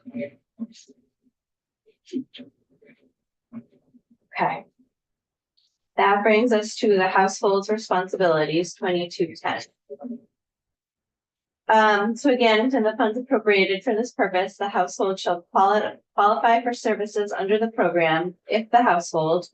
Okay. That brings us to the household's responsibilities, 2210. So again, within the funds appropriated for this purpose, the household shall qualify for services under the program if the household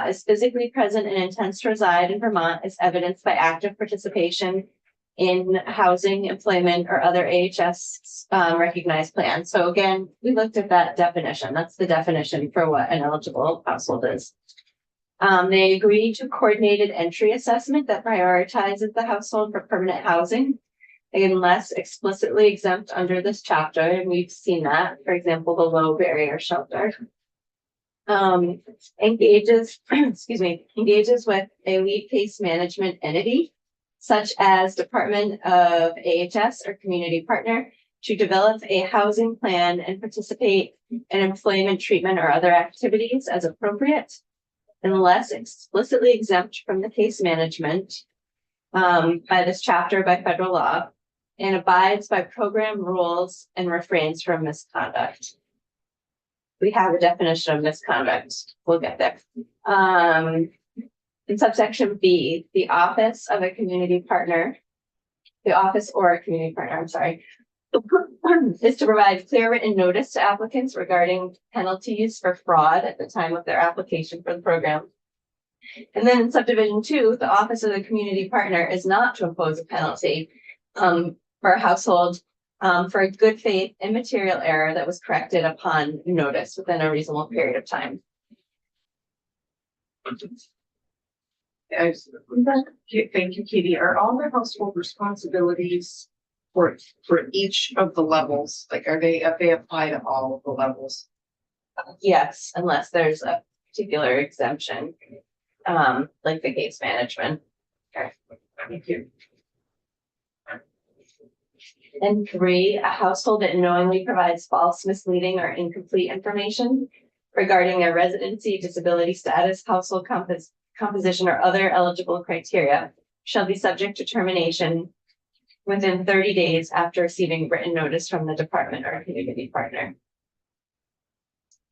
is physically present and intends to reside in Vermont as evidenced by active participation in housing, employment, or other AHS recognized plans. So again, we looked at that definition. That's the definition for what an eligible household is. They agree to coordinated entry assessment that prioritizes the household for permanent housing, unless explicitly exempt under this chapter, and we've seen that, for example, the low barrier shelter. Engages with a lead case management entity, such as Department of AHS or community partner, to develop a housing plan and participate in employment, treatment, or other activities as appropriate, unless explicitly exempt from the case management by this chapter by federal law, and abides by program rules and refrains from misconduct. We have a definition of misconduct. We'll get there. In subsection B, the office or a community partner, is to provide clear written notice to applicants regarding penalties for fraud at the time of their application for the program. And then in subdivision 2, the office of the community partner is not to impose a penalty for a household for a good faith immaterial error that was corrected upon notice within a reasonable period of time. Thank you, Katie. Are all the household responsibilities for each of the levels? Like, they apply to all of the levels? Yes, unless there's a particular exemption, like the case management. Okay, Thank you. And 3, a household that knowingly provides false, misleading, or incomplete information regarding their residency, disability status, household composition, or other eligible criteria shall be subject to termination within 30 days after receiving written notice from the department or community partner.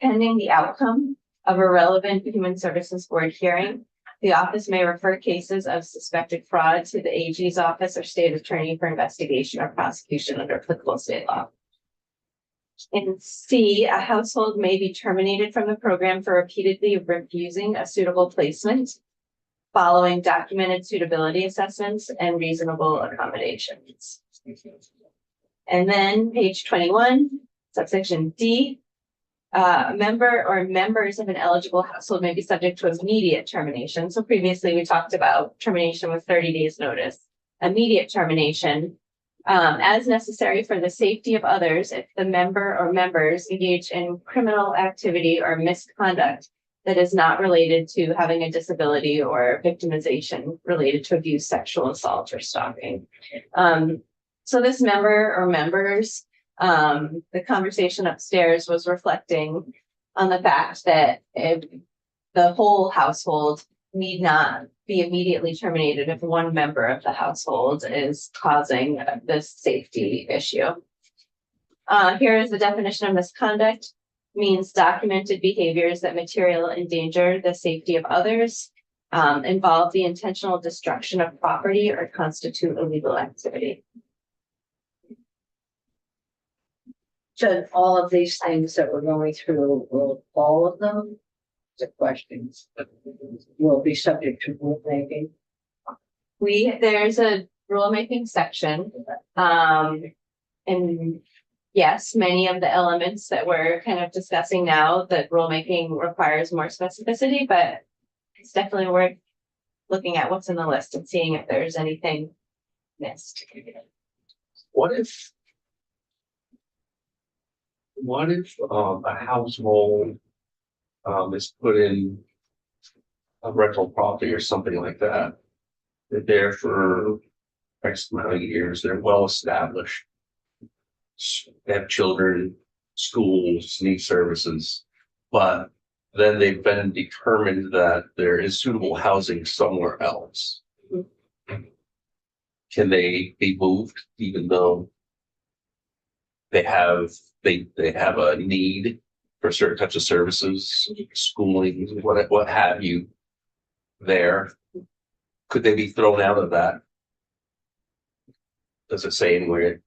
Pending the outcome of a relevant Human Services Board hearing, the office may refer cases of suspected fraud to the AG's office or state attorney for investigation or prosecution under applicable state law. In C, a household may be terminated from the program for repeatedly refusing a suitable placement following documented suitability assessments and reasonable accommodations. And then page 21, subsection D, a member or members of an eligible household may be subject to immediate termination. So previously we talked about termination with 30 days notice. Immediate termination, as necessary for the safety of others if the member or members engage in criminal activity or misconduct that is not related to having a disability or victimization related to abuse, sexual assault, or stalking. So this member or members, the conversation upstairs was reflecting on the fact that the whole household need not be immediately terminated if one member of the household is causing this safety issue. Here is the definition of misconduct. Means documented behaviors that materially endanger the safety of others, involve the intentional destruction of property, or constitute illegal activity. So all of these things that we're going through, will all of them, the questions will be subject to rulemaking? There's a rulemaking section, and yes, many of the elements that we're kind of discussing now, that rulemaking requires more specificity, but it's definitely worth looking at what's in the list and seeing if there's anything missed. What if a household is put in a rental property or something like that? They're there for X amount of years, they're well established. They have children, schools, need services, but then they've been determined that there is suitable housing somewhere else. Can they be moved even though they have a need for certain types of services, schooling, what have you there? Could they be thrown out of that? Does it say anywhere?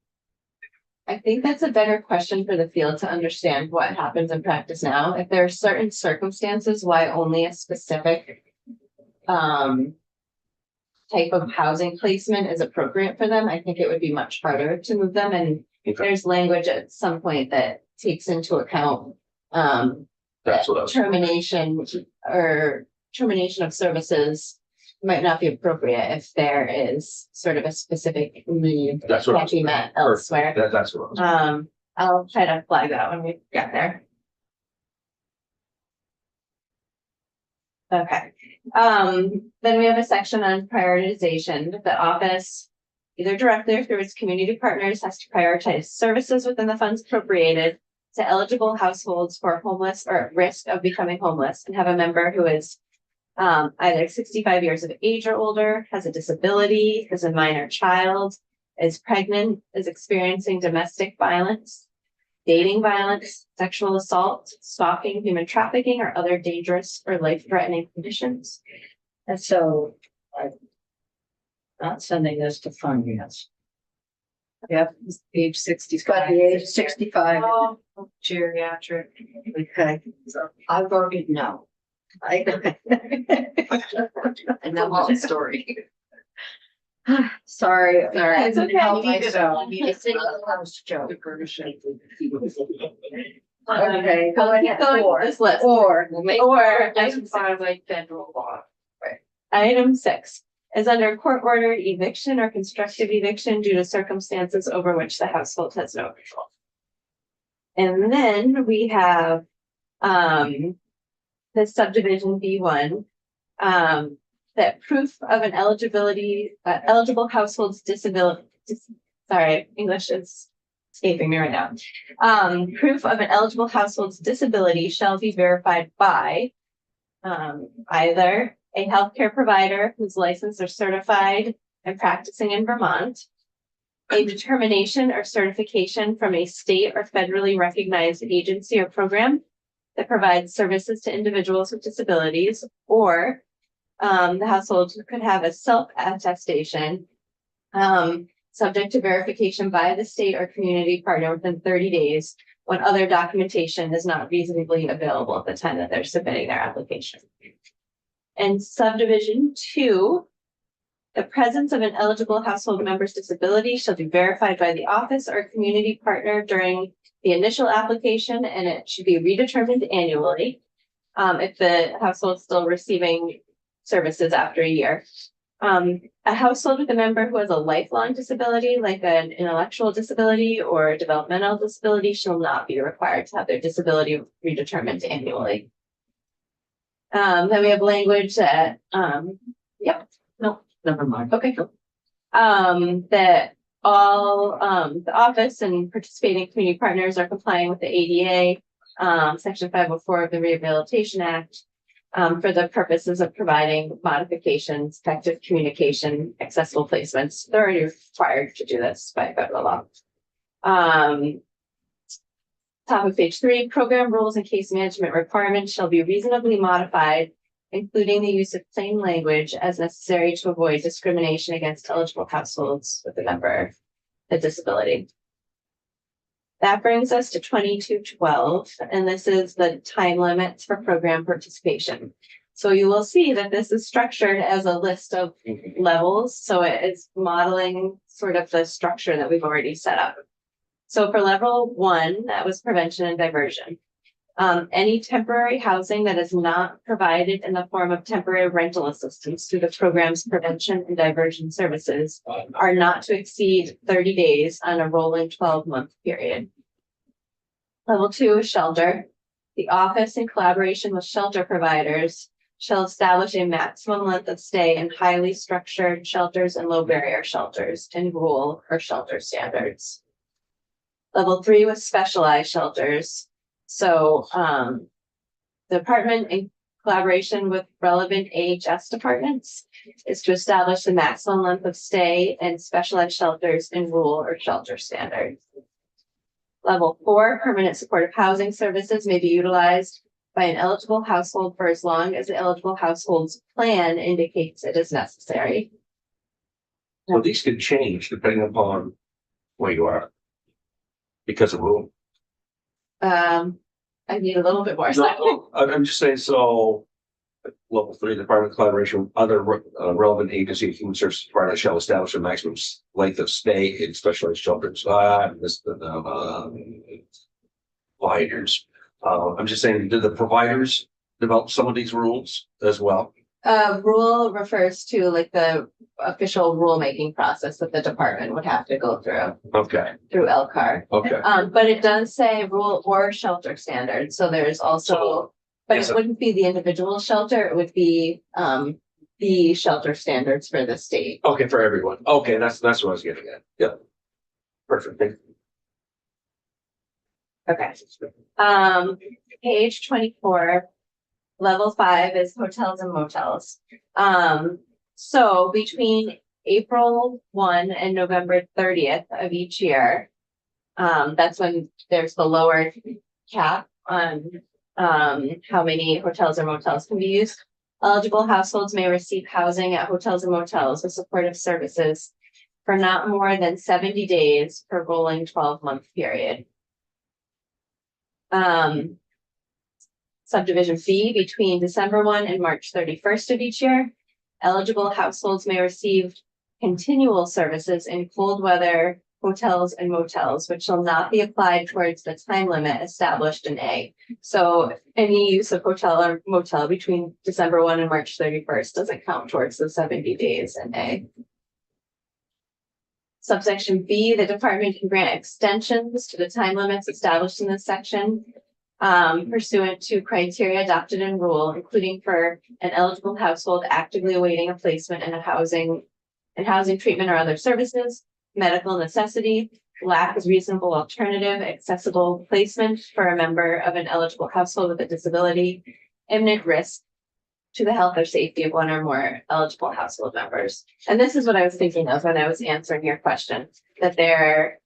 I think that's a better question for the field to understand what happens in practice now. If there are certain circumstances why only a specific type of housing placement is appropriate for them, I think it would be much harder to move them. And there's language at some point that takes into account That's what I was. termination of services might not be appropriate if there is sort of a specific need that That's what I can't was. be met elsewhere. That's what I was. I'll try to flag that when we get there. Okay, then we have a section on prioritization. The office, either directly or through its community partners, has to prioritize services within the funds appropriated to eligible households for homeless or at risk of becoming homeless, and have a member who is either 65 years of age or older, has a disability, is a minor child, is pregnant, is experiencing domestic violence, dating violence, sexual assault, stalking, human trafficking, or other dangerous or life-threatening conditions. And so I'm not sending this to finance. Yep, Age it's 65. got the age 65. Oh, geriatric. Okay, so I voted no. And that was a story. Sorry. It's okay. Help You need to know. myself. It's in the house joke. The version. Okay, go I'll keep ahead, going with this list. or Doesn't violate federal law. Item 6 is under court ordered eviction or constructive eviction due to circumstances over which the household has no control. And then we have the subdivision B1, that proof of an eligible household's disability. Sorry, English is escaping me right now. Proof of an eligible household's disability shall be verified by either a healthcare provider who's licensed or certified and practicing in Vermont, a determination or certification from a state or federally recognized agency or program that provides services to individuals with disabilities, or the household could have a self-attestation subject to verification by the state or community partner within 30 days, when other documentation is not reasonably available at the time that they're submitting their application. And subdivision 2, the presence of an eligible household member's disability shall be verified by the office or community partner during the initial application, and it should be redetermined annually. If the household is still receiving services after a year. A household with a member who has a lifelong disability, like an intellectual disability or developmental disability, shall not be required to have their disability redetermined annually. Then we have language that, Never mind. okay. That all, the office and participating community partners are complying with the ADA, section 504 of the Rehabilitation Act, for the purposes of providing modifications, effective communication, accessible placements. They're already required to do this by federal law. Top of page 3, program rules and case management requirements shall be reasonably modified, including the use of plain language as necessary to avoid discrimination against eligible households with a member with a disability. That brings us to 2212, and this is the time limits for program participation. So you will see that this is structured as a list of levels. So it is modeling sort of the structure that we've already set up. So for level 1, that was prevention and diversion. Any temporary housing that is not provided in the form of temporary rental assistance through the program's prevention and diversion services are not to exceed 30 days on a rolling 12-month period. Level 2 is shelter. The office, in collaboration with shelter providers, shall establish a maximum length of stay in highly structured shelters and low barrier shelters in rule or shelter standards. Level 3 was specialized shelters. So the department, in collaboration with relevant AHS departments, is to establish the maximum length of stay in specialized shelters in rule or shelter standards. Level 4, permanent supportive housing services may be utilized by an eligible household for as long as the eligible household's plan indicates it is necessary. So these could change depending upon where you are. Because of rule. I need a little bit more. No, I'm just saying, so level 3, department collaboration with other relevant agency human services providers shall establish a maximum length of stay in specialized shelters. Providers. I'm just saying, did the providers develop some of these rules as well? Rule refers to like the official rulemaking process that the department would have to go through LCAR. Okay. But it does say rule or shelter standards. So there's also, but it wouldn't be the individual shelter. It would be the shelter standards for the state. Okay, for everyone. Okay, that's what I was getting at. Yeah. Perfect. Thank you. Okay. Page 24. Level 5 is hotels and motels. So between April 1 and November 30th of each year, that's when there's the lower cap on how many hotels or motels can be used. Eligible households may receive housing at hotels and motels with supportive services for not more than 70 days per rolling 12-month period. Subdivision B, between December 1 and March 31st of each year, eligible households may receive continual services in cold weather hotels and motels, which shall not be applied towards the time limit established in A. So any use of hotel or motel between December 1 and March 31st doesn't count towards the 70 days in A. Subsection B, the department can grant extensions to the time limits established in this section pursuant to criteria adopted in rule, including for an eligible household actively awaiting a placement in housing treatment or other services, medical necessity, lack of reasonable alternative, accessible placement for a member of an eligible household with a disability, imminent risk to the health or safety of one or more eligible household members. And this is what I was thinking of when I was answering your question, that there,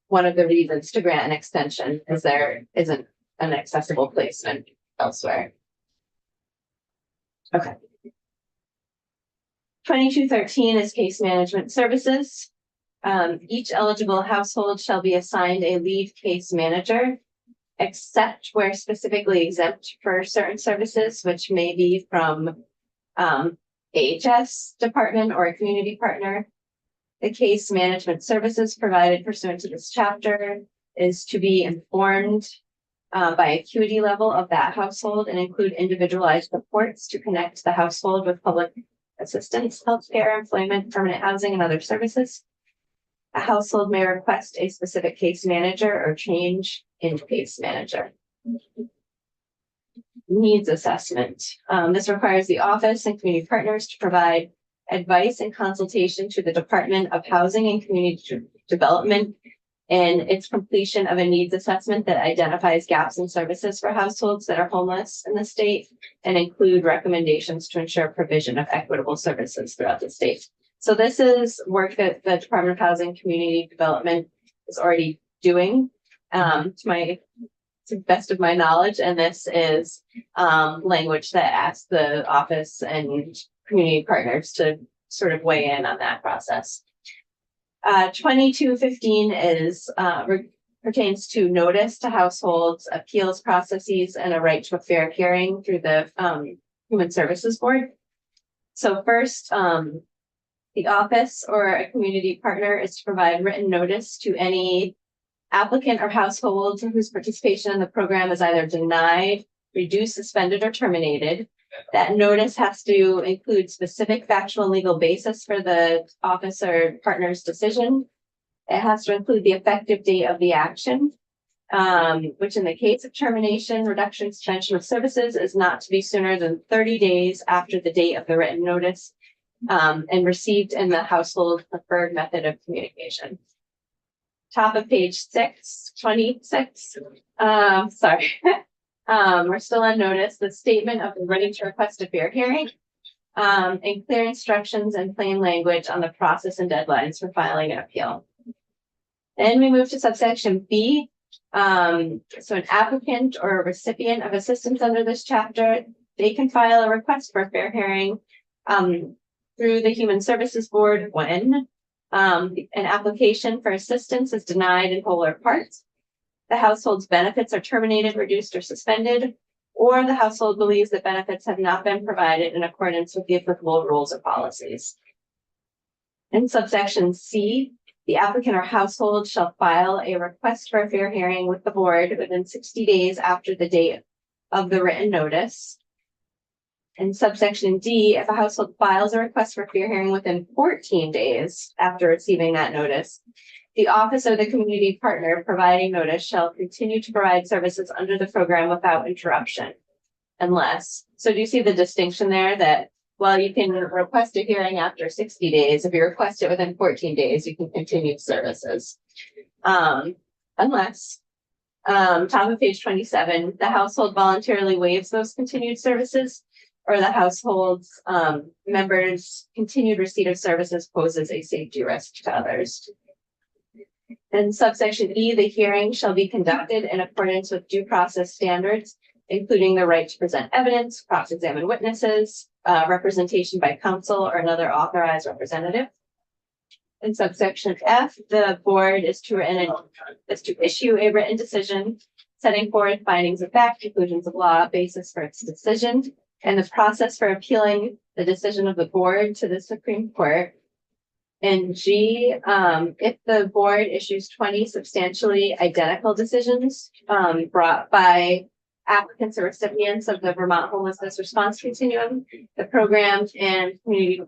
one of the reasons to grant an extension is there isn't an accessible placement elsewhere. Okay. 2213 is case management services. Each eligible household shall be assigned a lead case manager, except where specifically exempt for certain services, which may be from AHS department or a community partner. The case management services provided pursuant to this chapter is to be informed by acuity level of that household and include individualized reports to connect the household with public assistance, healthcare, employment, permanent housing, and other services. A household may request a specific case manager or change in case manager. Needs assessment. This requires the office and community partners to provide advice and consultation to the Department of Housing and Community Development and its completion of a needs assessment that identifies gaps in services for households that are homeless in the state and include recommendations to ensure provision of equitable services throughout the state. So this is work that the Department of Housing and Community Development is already doing, to the best of my knowledge. And this is language that asks the office and community partners to sort of weigh in on that process. 2215 is pertains to notice to households, appeals processes, and a right to a fair hearing through the Human Services Board. So first, the office or a community partner is to provide written notice to any applicant or household whose participation in the program is either denied, reduced, suspended, or terminated. That notice has to include specific factual and legal basis for the office or partner's decision. It has to include the effective date of the action, which in the case of termination, reduction, suspension of services is not to be sooner than 30 days after the date of the written notice, and received in the household preferred method of communication. Top of page 26. Sorry. We're still on notice. The statement of the ready to request a fair hearing, and clear instructions and plain language on the process and deadlines for filing an appeal. Then we move to subsection B. So an applicant or a recipient of assistance under this chapter, they can file a request for a fair hearing through the Human Services Board when an application for assistance is denied in whole or part, the household's benefits are terminated, reduced, or suspended, or the household believes that benefits have not been provided in accordance with the applicable rules or policies. In subsection C, the applicant or household shall file a request for a fair hearing with the board within 60 days after the date of the written notice. In subsection D, if a household files a request for fair hearing within 14 days after receiving that notice, the office or the community partner providing notice shall continue to provide services under the program without interruption. Unless, so do you see the distinction there that while you can request a hearing after 60 days, if you request it within 14 days, you can continue services. Unless, top of page 27, the household voluntarily waives those continued services, or the household's members' continued receipt of services poses a safety risk to others. In subsection E, the hearing shall be conducted in accordance with due process standards, including the right to present evidence, cross-examine witnesses, representation by counsel or another authorized representative. In subsection F, the board is to issue a written decision setting forth findings of fact, conclusions of law, basis for its decision, and the process for appealing the decision of the board to the Supreme Court. And G, if the board issues 20 substantially identical decisions brought by applicants or recipients of the Vermont Homelessness Response Continuum, the program and the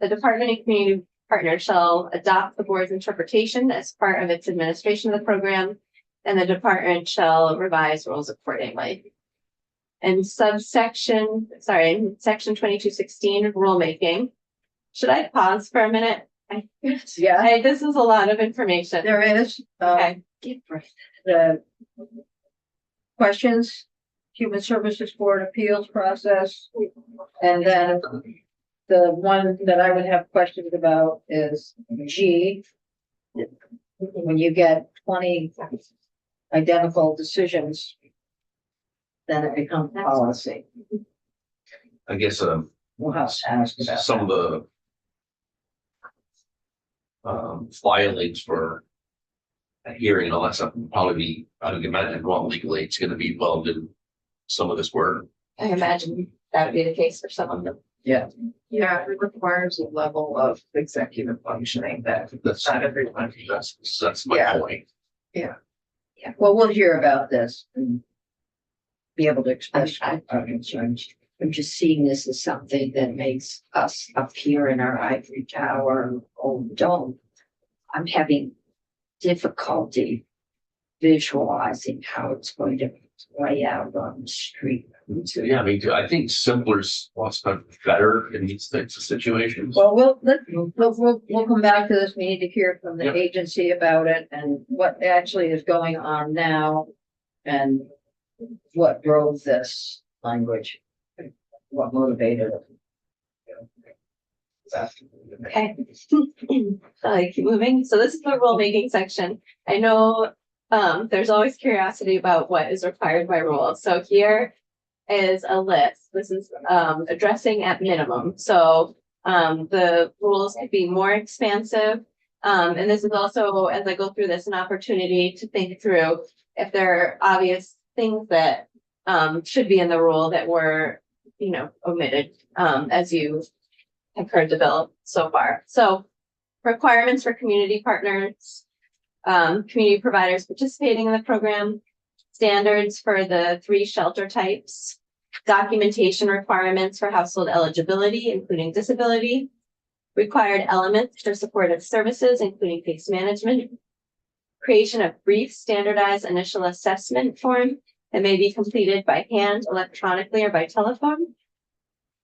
department and community partner shall adopt the board's interpretation as part of its administration of the program, and the department shall revise rules accordingly. And section 2216, rulemaking. Should I pause for a minute? Yeah, This is a lot of information. there is, Okay. the questions, Human Services Board appeals process. And then the one that I would have questions about is G. When you get 20 identical decisions, then it becomes policy. I guess, We'll have to ask about some of that. filings for a hearing and all that stuff, will probably be, I would imagine, well, legally, it's gonna be involved in some of this work. I imagine that would be the case for some of them. Yeah, it requires a level of executive functioning that That's, not everyone. that's my Yeah. point. Well, we'll hear about this and be able to express I- our concerns. I'm just seeing this as something that makes us up here in our ivory tower, old dome. I'm having difficulty visualizing how it's going to play out on the street. Yeah, I mean, I think simpler is what's better in these types of situations. Well, we'll come back to this. We need to hear from the Yep. agency about it and what actually is going on now. And what drove this language, what motivated it. Okay. So I keep moving. So this is the rulemaking section. I know there's always curiosity about what is required by rule. So here is a list. This is addressing at minimum. So the rules could be more expansive. And this is also, as I go through this, an opportunity to think through if there are obvious things that should be in the rule that were, omitted as you have heard the bill so far. So requirements for community partners, community providers participating in the program, standards for the 3 shelter types, documentation requirements for household eligibility, including disability, required elements for supportive services, including case management, creation of brief standardized initial assessment form that may be completed by hand, electronically, or by telephone,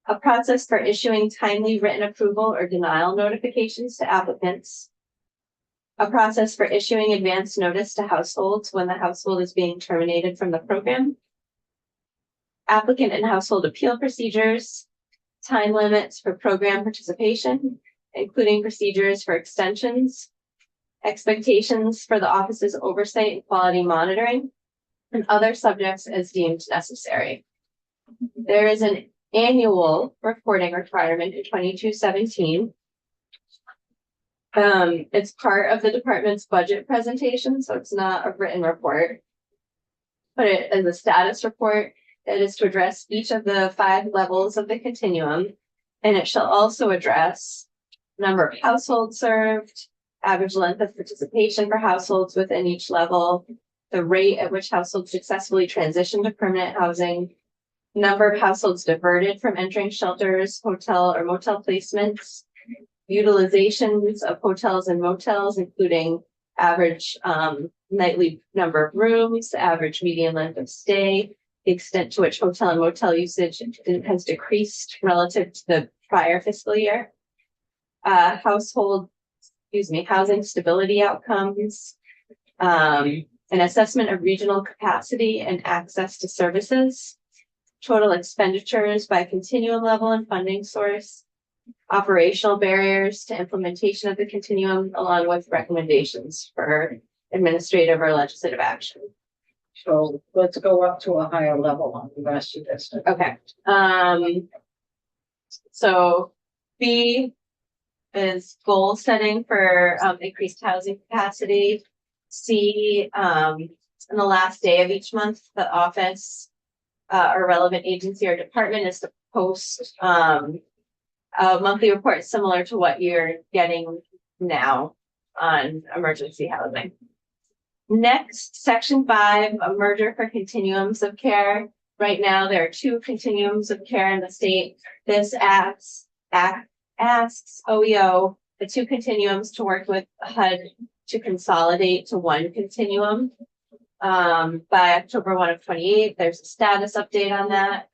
a process for issuing timely written approval or denial notifications to applicants, a process for issuing advance notice to households when the household is being terminated from the program, applicant and household appeal procedures, time limits for program participation, including procedures for extensions, expectations for the office's oversight and quality monitoring, and other subjects as deemed necessary. There is an annual reporting requirement in 2217. It's part of the department's budget presentation, so it's not a written report. But it is a status report that is to address each of the 5 levels of the continuum. And it shall also address number of households served, average length of participation for households within each level, the rate at which households successfully transition to permanent housing, number of households diverted from entering shelters, hotel or motel placements, utilizations of hotels and motels, including average nightly number of rooms, average median length of stay, the extent to which hotel and motel usage has decreased relative to the prior fiscal year, housing stability outcomes, an assessment of regional capacity and access to services, total expenditures by continuum level and funding source, operational barriers to implementation of the continuum, along with recommendations for administrative or legislative action. So let's go up to a higher level on the rest of this. Okay. So B is goal setting for increased housing capacity. C, on the last day of each month, the office or relevant agency or department is to post a monthly report similar to what you're getting now on emergency housing. Next, section 5, a merger for continuums of care. Right now, there are 2 continuums of care in the state. This asks OEO, the 2 continuums, to work with HUD to consolidate to 1 continuum. By October 1 of 28, there's a status update on that.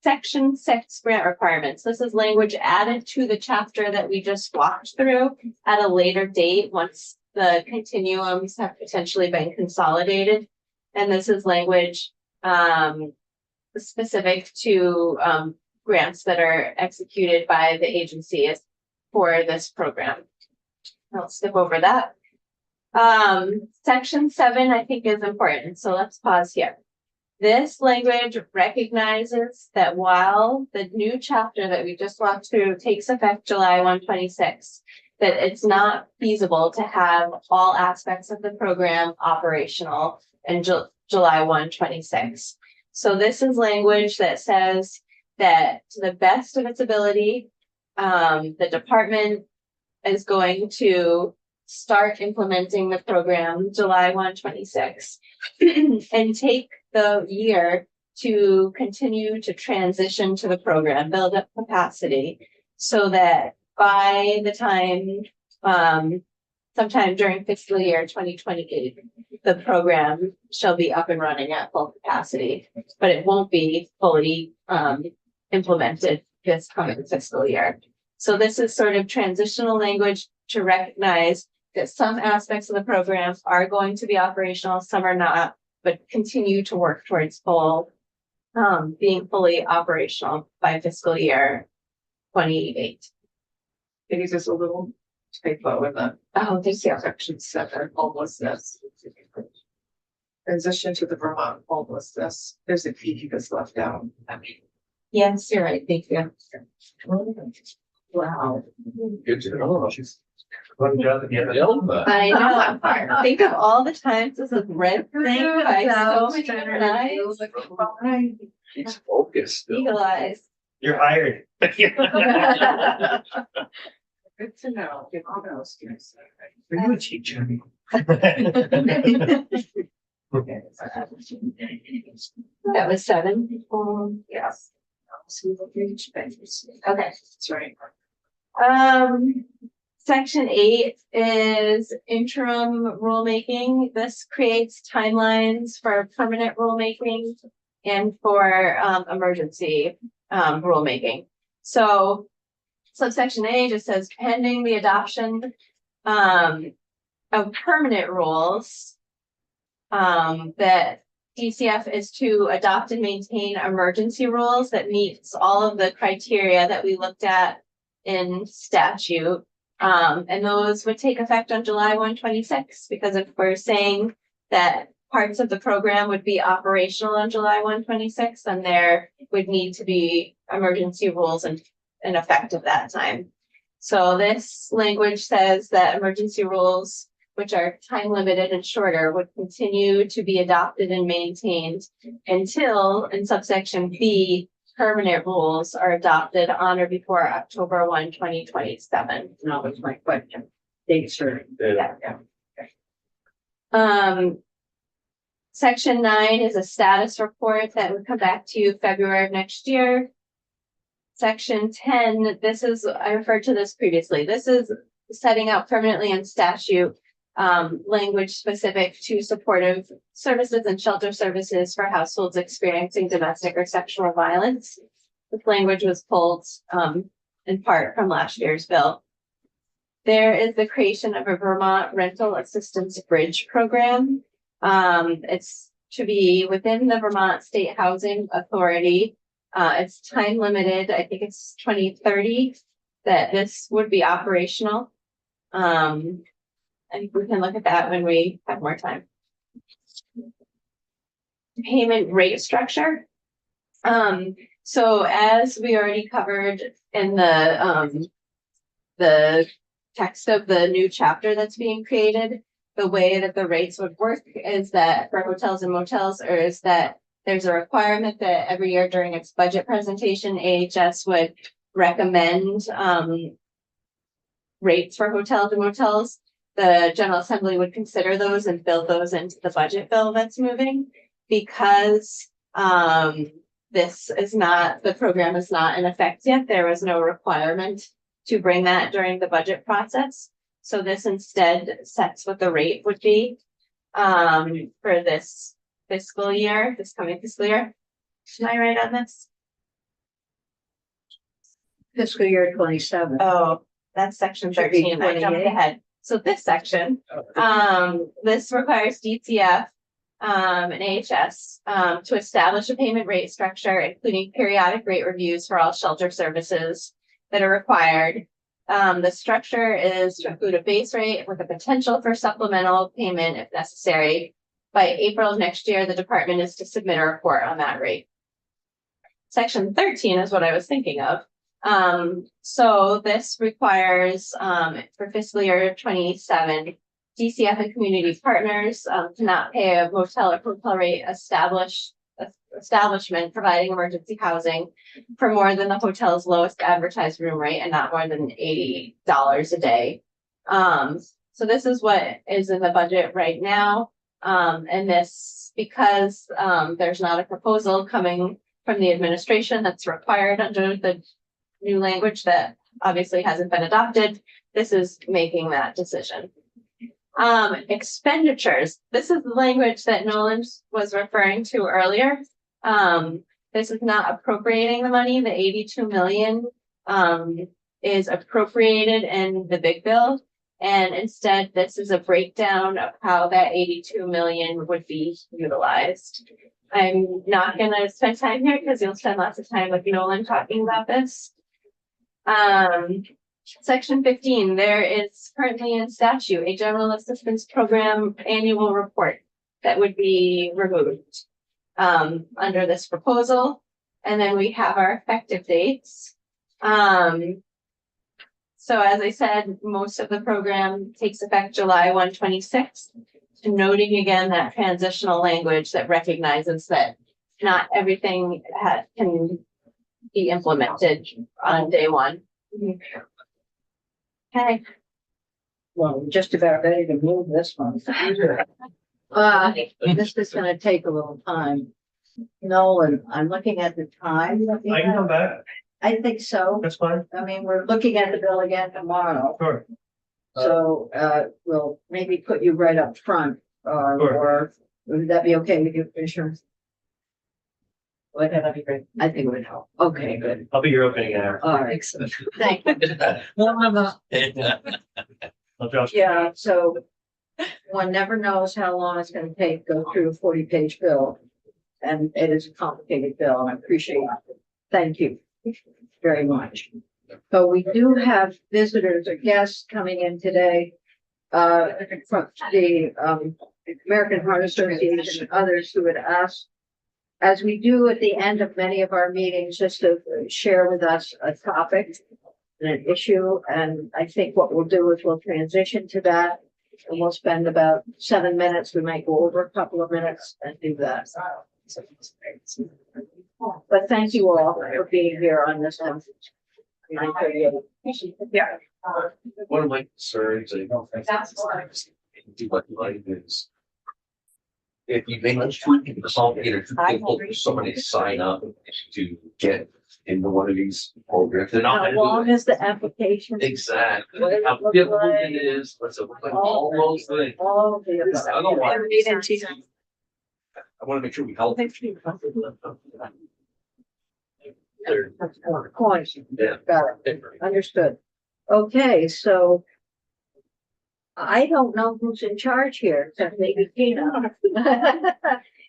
Section 6 grant requirements. This is language added to the chapter that we just walked through at a later date once the continuums have potentially been consolidated. And this is language specific to grants that are executed by the agency for this program. I'll skip over that. Section 7, I think, is important. So let's pause here. This language recognizes that while the new chapter that we just walked through takes effect July 1, 26, that it's not feasible to have all aspects of the program operational in July 1, 2026. So this is language that says that to the best of its ability, the department is going to start implementing the program July 1, 2026 and take the year to continue to transition to the program, build up capacity so that by the time, sometime during fiscal year 2028, the program shall be up and running at full capacity, but it won't be fully implemented this coming fiscal year. So this is sort of transitional language to recognize that some aspects of the program are going to be operational, some are not, but continue to work towards full being fully operational by fiscal year 28. It is just a little typo in the Oh, thank you. section 7, homelessness. Transition to the Vermont homelessness, there's a key that's left out. Yes, you're right. Thank you. Wow. Good to know. One job at the other. I know. Think of all the times this is read thing by so many different eyes. He's focused. though. Eagle eyes. You're hired. Good to know. Give all those. Are you a teacher? That was 7. Yes. Okay. That's right. Section 8 is interim rulemaking. This creates timelines for permanent rulemaking and for emergency rulemaking. So subsection A just says pending the adoption of permanent rules, that DCF is to adopt and maintain emergency rules that meets all of the criteria that we looked at in statute. And those would take effect on July 1, 2026, because if we're saying that parts of the program would be operational on July 1, 2026, then there would need to be emergency rules in effect at that time. So this language says that emergency rules, which are time limited and shorter, would continue to be adopted and maintained until, in subsection B, permanent rules are adopted on or before October 1, 2027. No, that's my question. Date certain. Yeah. Section 9 is a status report that would come back to you February of next year. Section 10, this is, I referred to this previously. This is setting out permanently in statute language specific to supportive services and shelter services for households experiencing domestic or sexual violence. This language was pulled in part from last year's bill. There is the creation of a Vermont Rental Assistance Bridge program. It's to be within the Vermont State Housing Authority. It's time limited. I think it's 2030 that this would be operational. I think we can look at that when we have more time. Payment rate structure. So as we already covered in the text of the new chapter that's being created, the way that the rates would work is that for hotels and motels, or is that there's a requirement that every year during its budget presentation, AHS would recommend rates for hotels and motels. The General Assembly would consider those and build those into the budget bill that's moving, because this is not, the program is not in effect yet. There was no requirement to bring that during the budget process. So this instead sets what the rate would be for this fiscal year, this coming fiscal year. Should I write on this? Fiscal year 27. Oh, that's section Should be 13. I jumped 28. ahead. So this section, this requires DCF and AHS to establish a payment rate structure, including periodic rate reviews for all shelter services that are required. The structure is to include a base rate with a potential for supplemental payment if necessary. By April of next year, the department is to submit a report on that rate. Section 13 is what I was thinking of. So this requires, for fiscal year 27, DCF and community partners, to not pay a motel or hotel rate establishment providing emergency housing for more than the hotel's lowest advertised room rate and not more than $80 a day. So this is what is in the budget right now. And this, because, there's not a proposal coming from the administration that's required under the new language that obviously hasn't been adopted, this is making that decision. Expenditures, this is the language that Nolan was referring to earlier. This is not appropriating the money, the 82 million, is appropriated in the big bill. And instead, this is a breakdown of how that 82 million would be utilized. I'm not gonna spend time here because you'll spend lots of time with Nolan talking about this. Section 15, there is currently in statute a general assistance program annual report that would be removed under this proposal. And then we have our effective dates. So as I said, most of the program takes effect July 1, 2026. Noting again that transitional language that recognizes that not everything can be implemented on day one. Okay. Well, we're just about ready to move this one. This is gonna take a little time. Nolan, I'm looking at the time. I can come back, I think so. that's fine, I mean, we're looking at the bill again tomorrow, sure. so, we'll maybe put you right up front, Sure. or would that be okay with you, Commissioner? Well, that'd be great. I think it would help. Okay, good. I'll be your opening act. All right, thank you. I'll drop. Yeah, so one never knows how long it's gonna take to go through a 40-page bill. And it is a complicated bill, and I appreciate it. Thank you very much. So we do have visitors or guests coming in today. From the American Heart Association and others who had asked, as we do at the end of many of our meetings, just to share with us a topic and an issue. And I think what we'll do is we'll transition to that. And we'll spend about 7 minutes. We might go over a couple of minutes and do that. But thank you all for being here on this one. 9:38. Yeah. One of my concerns, I don't think. Do what you like is. If you make it too complicated, too difficult for somebody to sign up to get into one of these programs, they're not How gonna do long it. is the application? Exactly, What does it how look difficult like? it is, what's it look like, all those things. All of the above. Otherwise, I wanna make sure we help. They're- Of course, Yeah. got it, understood. Okay, so I don't know who's in charge here, except maybe Tina.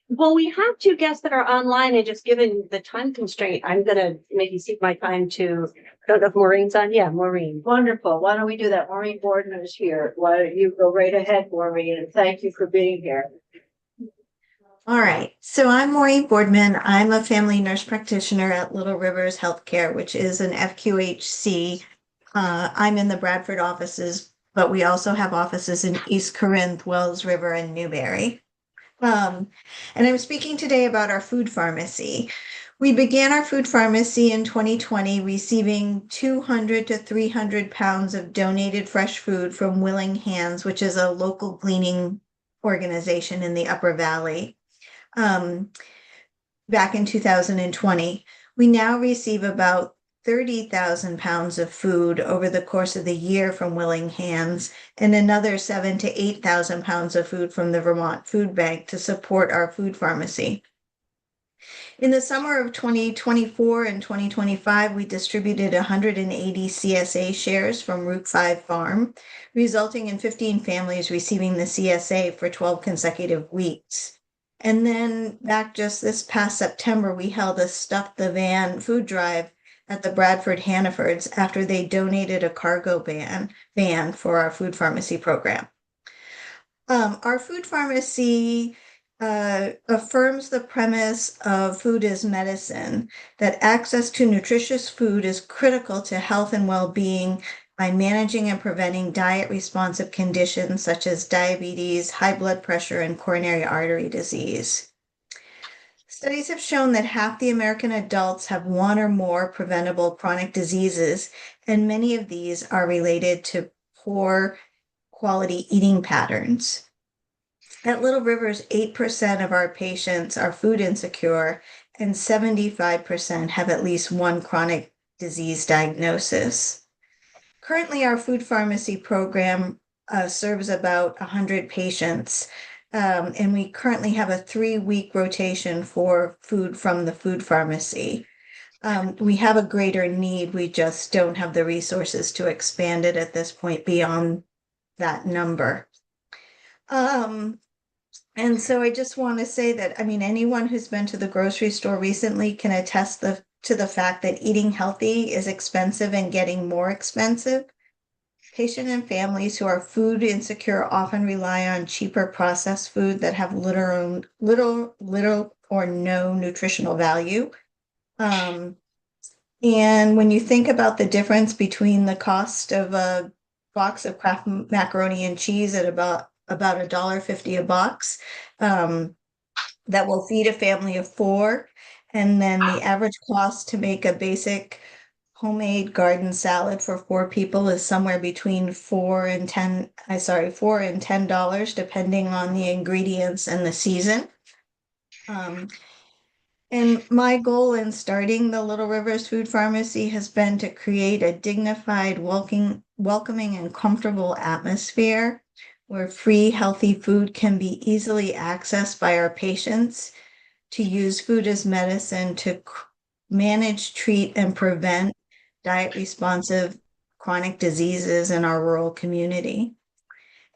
Well, we have two guests that are online and just given the time constraint, I'm gonna maybe seek my time to, I don't know if Maureen's on. Yeah, Maureen. Wonderful. Why don't we do that? Maureen Borden is here. Why don't you go right ahead, Maureen, and thank you for being here. All right, so I'm Maureen Boardman. I'm a family nurse practitioner at Little Rivers Healthcare, which is an FQHC. I'm in the Bradford offices, but we also have offices in East Corinth, Wells River, and Newberry. And I'm speaking today about our food pharmacy. We began our food pharmacy in 2020, receiving 200 to 300 pounds of donated fresh food from Willing Hands, which is a local gleaning organization in the Upper Valley. Back in 2020, we now receive about 30,000 pounds of food over the course of the year from Willing Hands, and another 7,000 to 8,000 pounds of food from the Vermont Food Bank to support our food pharmacy. In the summer of 2024 and 2025, we distributed 180 CSA shares from Route 5 Farm, resulting in 15 families receiving the CSA for 12 consecutive weeks. And then back just this past September, we held a Stuff the Van food drive at the Bradford Hannafords after they donated a cargo van for our food pharmacy program. Our food pharmacy affirms the premise of food as medicine, that access to nutritious food is critical to health and well-being by managing and preventing diet-responsive conditions such as diabetes, high blood pressure, and coronary artery disease. Studies have shown that half the American adults have one or more preventable chronic diseases, and many of these are related to poor quality eating patterns. At Little Rivers, 8% of our patients are food insecure, and 75% have at least one chronic disease diagnosis. Currently, our food pharmacy program serves about 100 patients, and we currently have a 3-week rotation for food from the food pharmacy. We have a greater need, we just don't have the resources to expand it at this point beyond that number. And so I just want to say that, I mean, anyone who's been to the grocery store recently can attest to the fact that eating healthy is expensive and getting more expensive. Patients and families who are food insecure often rely on cheaper processed food that have little or no nutritional value. And when you think about the difference between the cost of a box of Kraft macaroni and cheese at about $1.50 a box, that will feed a family of 4, and then the average cost to make a basic homemade garden salad for 4 people is somewhere between $4 and $10, depending on the ingredients and the season. And my goal in starting the Little Rivers Food Pharmacy has been to create a dignified, welcoming, and comfortable atmosphere where free, healthy food can be easily accessed by our patients, to use food as medicine to manage, treat, and prevent diet-responsive chronic diseases in our rural community.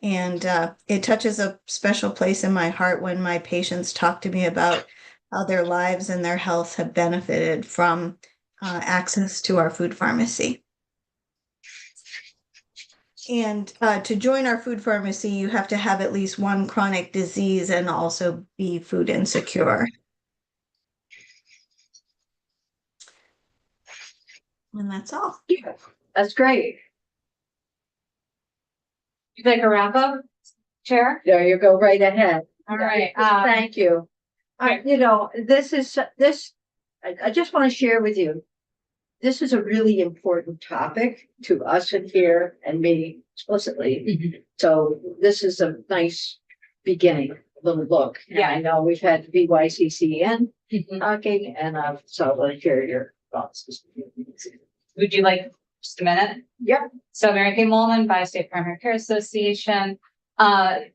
And it touches a special place in my heart when my patients talk to me about how their lives and their health have benefited from access to our food pharmacy. And to join our food pharmacy, you have to have at least one chronic disease and also be food insecure. And that's all. That's great. You like a wrap up, Chair? There you go, right ahead. All right. Thank you. You know, I just want to share with you, this is a really important topic to us in here and me explicitly. So this is a nice beginning, little look. And Yeah. I know we've had BYCCN talking, and so I'll hear your thoughts. Would you like just a minute? Yep. So Mary Kay Molman, Bi-State Primary Care Association.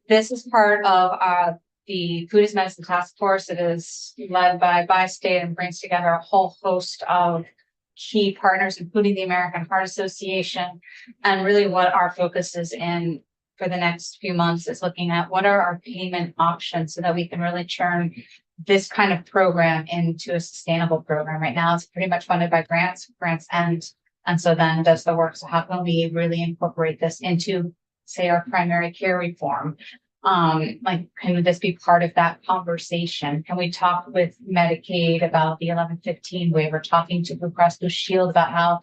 This is part of the Food as Medicine Task Force. It is led by Bi-State and brings together a whole host of key partners, including the American Heart Association. And really what our focus is in for the next few months is looking at what are our payment options so that we can really turn this kind of program into a sustainable program. Right now, it's pretty much funded by grants end. And so then does the work. So how can we really incorporate this into, say, our primary care reform? Like, can this be part of that conversation? Can we talk with Medicaid about the 1115 waiver, talking to Blue Cross Blue Shield about how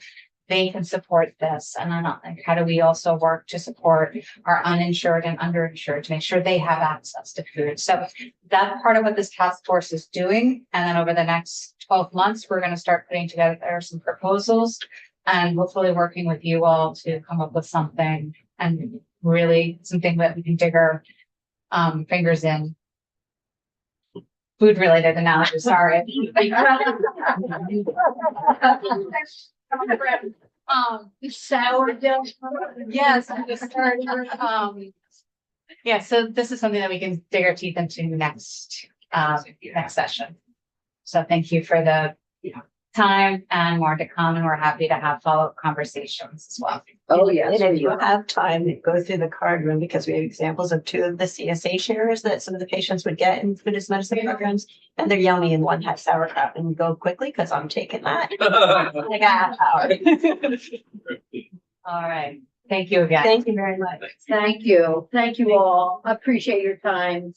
they can support this? And then like, how do we also work to support our uninsured and underinsured to make sure they have access to food? So that's part of what this task force is doing. And then over the next 12 months, we're going to start putting together some proposals and hopefully working with you all to come up with something, and really something that we can dig our fingers in. Food related analogy, sorry. Sourdough. Yes, I'm just starting. Yeah, so this is something that we can dig our teeth into next session. So thank you for the time and more to come, and we're happy to have follow-up conversations as well. Oh, yes. And if you have time, go through the card room, because we have examples of 2 of the CSA shares that some of the patients would get in food as medicine programs, and they're yummy, and one has sauerkraut, and go quickly because I'm taking that. Like a half hour. All right, thank you again. Thank you very much. Thank you. Thank you all. I appreciate your time.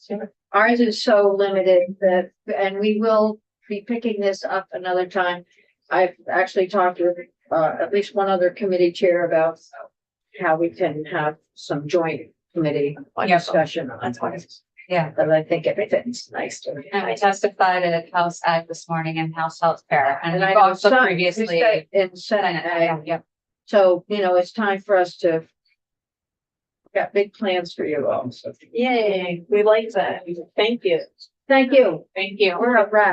ours is so limited that, and we will be picking this up another time. I've actually talked with, at least one other committee chair about how we can have some joint committee Yeah. discussion on this. Yeah. But I think everything's nice to. And I testified at House Ag this morning and House Health Care, and And I we've know also some, previously. in Senate, Yeah. so, it's time for us to. Got big plans for you all, so. Yay, we like that. Thank you. Thank you. Thank you. We're a wrap.